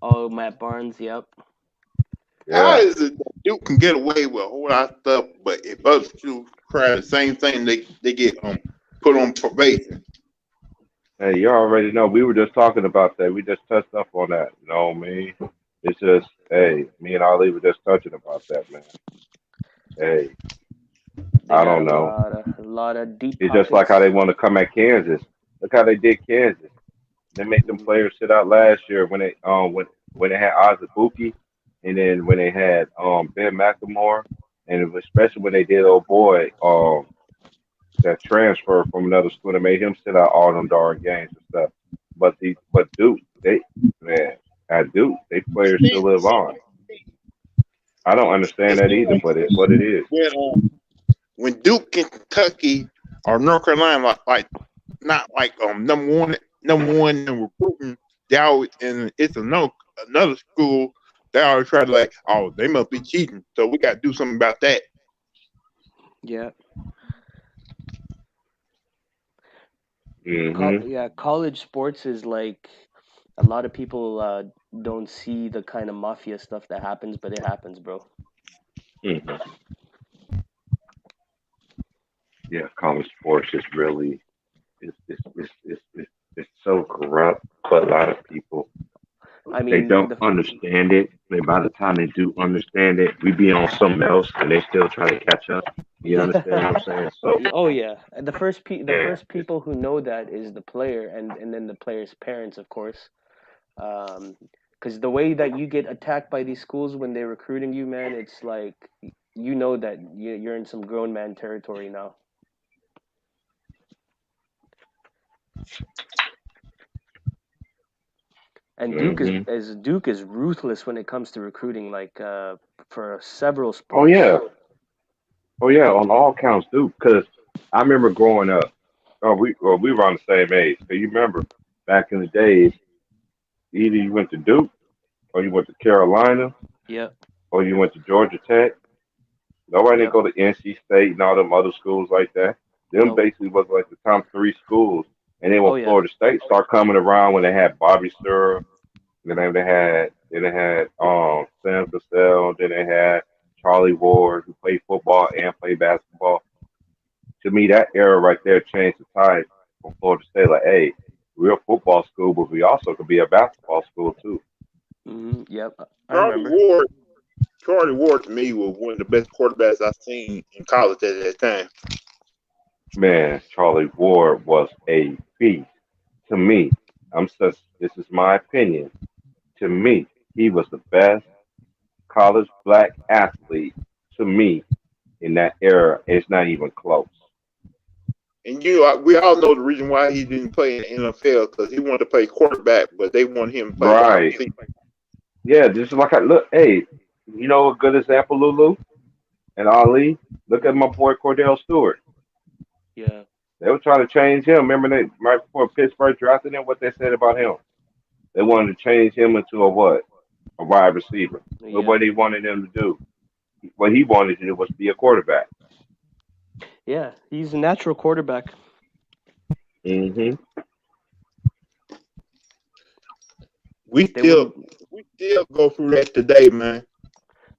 Oh, Matt Barnes. Yep. How Yeah. is it that Duke can get away with a whole lot of stuff, but if other schools try the same thing, they get put on probation? Hey, you already know. We were just talking about that. We just touched up on that. You know what I mean? It's just, hey, me and Ali were just touching about that, man. Hey, They I got don't know. a lot of deep It's just like how they pockets. want to come at Kansas. Look how they did Kansas. They make them Hmm. players sit out last year when they had Azubuike, and then when they had Ben McLemore, and especially when they did old boy that transfer from another school that made him sit out all them darn games and stuff. But Duke, they man, at Duke, they players still See, live on. I don't understand it that seems either, like but it's what it is. when Duke and Kentucky or North Carolina like not like number one in recruiting, they always and it's another school. They always try to like, oh, they must be cheating, so we got to do something about that. Yeah. Hmm. Yeah. College sports is like a lot of people don't see the kind of mafia stuff that happens, but it happens, bro. Hmm. Yeah, college sports is really it's so corrupt, but a lot of people I they mean, don't understand it. And by the time they do understand it, we be on something else, and they still try to catch up. You understand what I'm saying? So oh yeah, and the yeah, first people who know that is the player, and then the player's parents, of course. Because the way that you get attacked by these schools when they're recruiting you, man, it's like that you're in some grown man territory now. And hmm Duke is ruthless when it comes to recruiting, like for several oh sports. yeah, oh yeah, on all counts, too. Because I remember growing up. Oh, we were on the same age. So you remember back in the days, either you went to Duke or you went to Carolina Yep, or you went to Georgia Tech. Nobody didn't yep, go to NC State and all them other schools like that. Them nope. basically was like the top three schools. And then when Oh yeah, Florida State started coming around, when they had Bobby Sura, then they had Sam Cassell, then they had Charlie Ward who played football and played basketball. To me, that era right there changed the tide from Florida State. Like, hey, we're a football school, but we also could be a basketball school too. yep. I Charlie remember. Ward, Charlie Ward to me was one of the best quarterbacks I've seen in college at that time. Man, Charlie Ward was a beast to me. I'm such. This is my opinion. To me, he was the best college black athlete to me in that era. It's not even close. And we all know the reason why he didn't play in the NFL because he wanted to play quarterback, but they wanted him to play wide Right. receiver. Yeah, just like I look, hey, you know a good example, Lulu and Ali? Look at my boy Cordell Stewart. Yeah. They were trying to change him. Remember they right before Pittsburgh drafted him, what they said about him? They wanted to change him into a what? A wide receiver. But Yeah. what he wanted him to do, what he wanted to do was be a quarterback. Yeah. He's a natural quarterback. Hmm. We They still wouldn't. we still go through that today, man.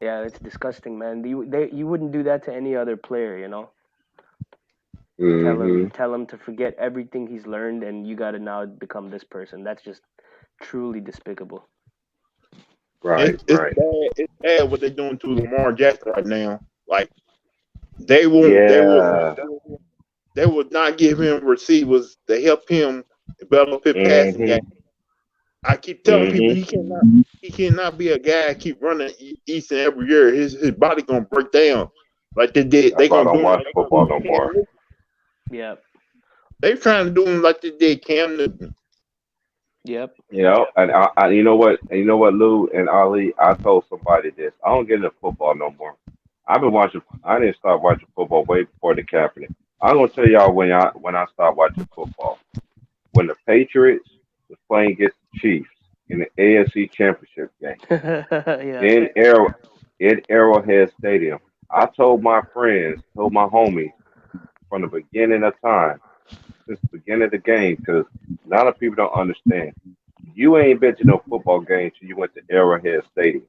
Yeah, it's disgusting, man. You wouldn't do that to any other player, you know. Hmm. Tell him to forget everything he's learned, and you got to now become this person. That's just truly despicable. Right, It's right. bad. It's bad what they're doing to Lamar Jackson right now. Like they won't. Yeah. They would not give him receivers to help him develop his passing game. Hmm. I keep telling people Hmm. he cannot be a guy keep running each and every year. His body gonna break down like they did. That's They why I gonna don't do him watch like football no Cam more. Newton. Yep. They trying to do him like they did Cam Newton. Yep. You know, and you know what, Lou and Ali, I told somebody this. I don't get into football no more. I've been watching. I didn't start watching football way before the Kaepernick. I'm gonna tell y'all when I start watching football. When the Patriots was playing against the Chiefs in the AFC Championship game Yeah. in Arrow in Arrowhead Stadium. I told my friends, told my homies from the beginning of time, since the beginning of the game, because a lot of people don't understand. You ain't been to no football game till you went to Arrowhead Stadium.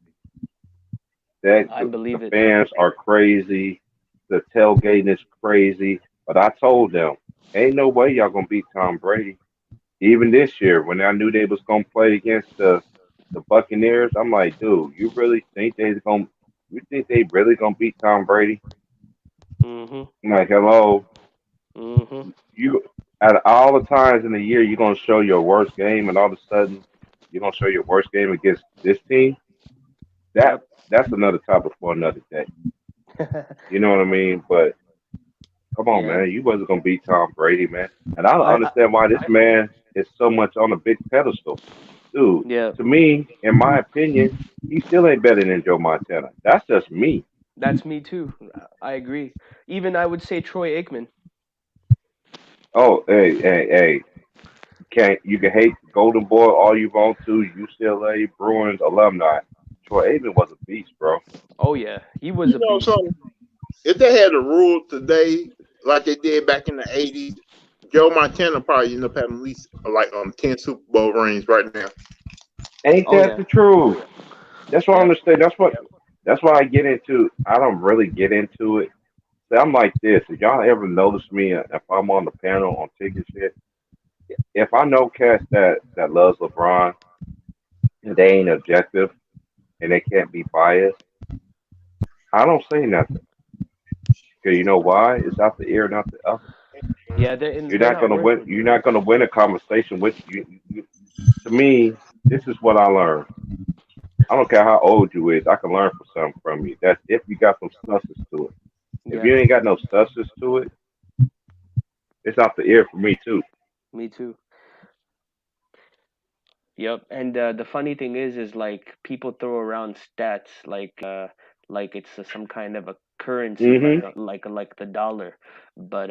That I the believe it. fans are crazy, the tailgating is crazy. But I told them, ain't no way y'all gonna beat Tom Brady. Even this year, when I knew they was gonna play against the Buccaneers, I'm like, dude, you really think they gonna? You think they really gonna beat Tom Brady? Mhm. I'm like, hello, Mhm. you. At all the times in the year, you're gonna show your worst game, and all of a sudden, you're gonna show your worst game against this team. That Yep. that's another topic for another day. You know what I mean? But come on, Yeah. man, you wasn't gonna beat Tom Brady, man. And I don't I understand why this man is so much on a big pedestal, dude. yeah. To me, in my opinion, he still ain't better than Joe Montana. That's just me. That's me too. I agree. Even I would say Troy Aikman. Oh, hey. You can hate Golden Boy all you want to, UCLA Bruins alumni. Troy Aikman was a beast, bro. Oh yeah, he was You a know beast. something? If they had a rule today like they did back in the '80s, Joe Montana probably end up having at least like 10 Super Bowl rings right now. Ain't Oh that yeah. the truth? That's what I Yep. understand. That's what I get into. I don't really get into it. See, I'm like this. If y'all ever notice me, if I'm on the panel on ticket shit, if I know cats that loves LeBron and they ain't objective and they can't be biased, I don't say nothing. Cause you know why? It's out the ear, not the other. Yeah, they're not worth it. You're not gonna win a conversation with you. To me, this is what I learned. I don't care how old you is. I can learn from something from you. That's if you got some substance to it. If Yeah, you ain't got no substance to it, it's out the ear for me too. me too. Yep. And the funny thing is like people throw around stats like it's some kind of a currency, Hmm. like the dollar. But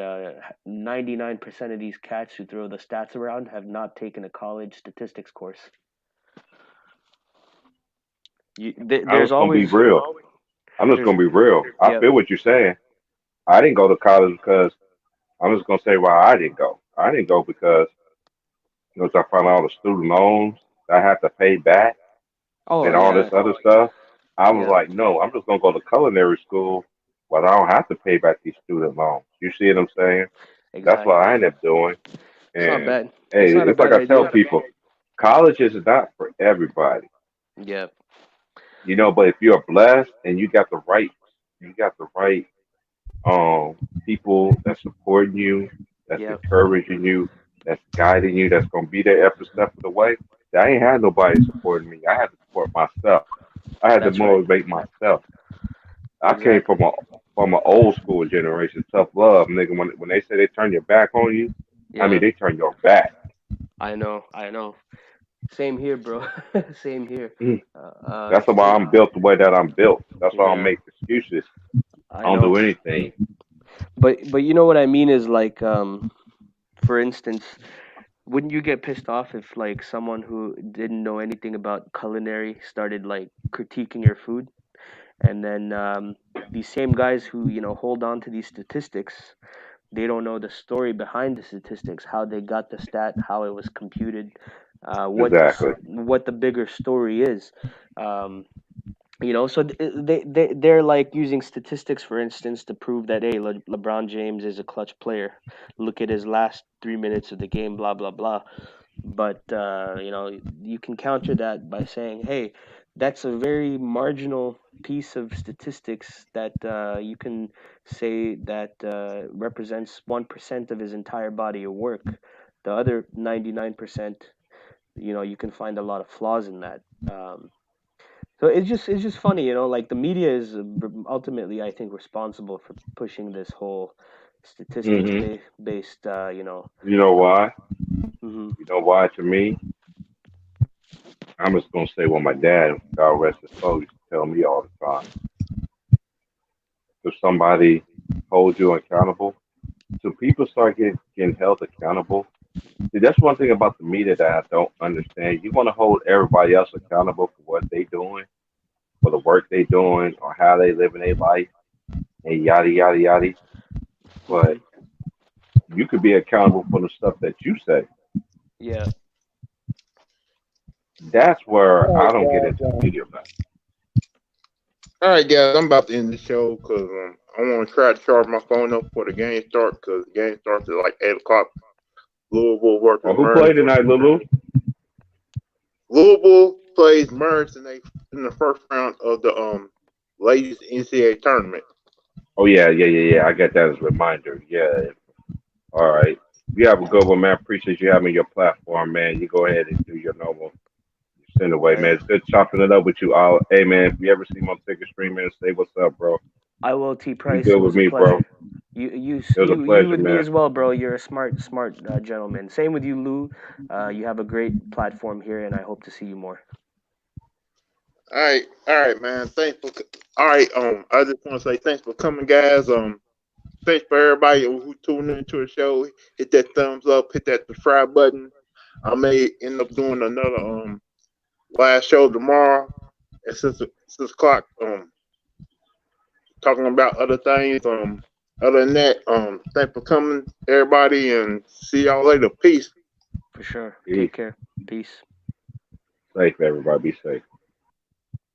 99% of these cats who throw the stats around have not taken a college statistics course. I'm There's just gonna be always real. I'm just there's gonna be real. I yep. feel what you're saying. I didn't go to college because I'm just gonna say why I didn't go. I didn't go because I found all the student loans that I had to pay back Oh and all yeah. this other stuff. I was Yep. like, no, I'm just gonna go to culinary school, but I don't have to pay back these student loans. You see what I'm saying? That's what Exactly. I ended up doing. It's not And bad. It's hey, not a it's like bad I tell idea. people, college is not for everybody. Yep. But if you're blessed and you got the right people that's supporting you, that's Yep. encouraging you, that's guiding you, that's gonna be there every step of the way, I ain't had nobody supporting me. I had to support myself. I had to That's right. motivate myself. I came Exactly. from an old school generation, tough love, nigga. When they say they turn your back on you, I mean Yeah, they turn your back. I know. I know. Same here, bro. Same here. Mm. Uh, That's why it, I'm built the way that I'm built. That's why I don't yeah, make excuses. I I don't know. do anything. But you know what I mean is like for instance, wouldn't you get pissed off if like someone who didn't know anything about culinary started like critiquing your food, and then these same guys who hold on to these statistics, they don't know the story behind the statistics, how they got the stat, how it was computed, Exactly. what the bigger story is. Um, so they're like using statistics, for instance, to prove that hey, LeBron James is a clutch player. Look at his last 3 minutes of the game, blah blah blah. But you can counter that by saying, hey, that's a very marginal piece of statistics that you can say that represents 1% of his entire body of work. The other 99%, you can find a lot of flaws in that. So it's just funny, like the media is ultimately, I think, responsible for pushing this whole statistics Hmm. based, You know why? hmm You know why? To me, I'm just gonna say what my dad, God rest his soul, used to tell me all the time. If somebody holds you accountable, so people start getting held accountable. See, that's one thing about the media that I don't understand. You want to hold everybody else accountable for what they doing, for the work they doing, or how they living their life, and yada yada yada. hmm But you could be accountable for the stuff that you say. yeah. That's where All I right, don't get guys. into the media, man. All right, guys. I'm about to end the show because I want to try to charge my phone up for the game start because the game starts at like 8 o'clock. Louisville Well, versus who Murray. played tonight, Lulu? Louisville plays Murray in the first round of the ladies NCAA tournament. Oh yeah. I got that as a reminder. Yeah. All right. You have a good one, man. Appreciate you having your platform, man. You go ahead and do your normal send away, Yeah, man. It's good chopping it up with you all. Hey, man, if you ever see my ticket stream, man, say what's up, bro. I will. T You Price, it good with was a me, bro. pleasure. You It was a you pleasure, with me man. as well, bro. You're a smart gentleman. Same with you, Lou. You have a great platform here, and I hope to see you more. All right, man. Thanks for. All right, I just want to say thanks for coming, guys. Thanks for everybody who tuned into the show. Hit that thumbs up, hit that subscribe button. I may end up doing another live show tomorrow at 6 o'clock. Talking about other things. Other than that, thanks for coming, everybody, and see y'all later. Peace. For sure. Peace. Take care. Peace. Safe, everybody. Be safe.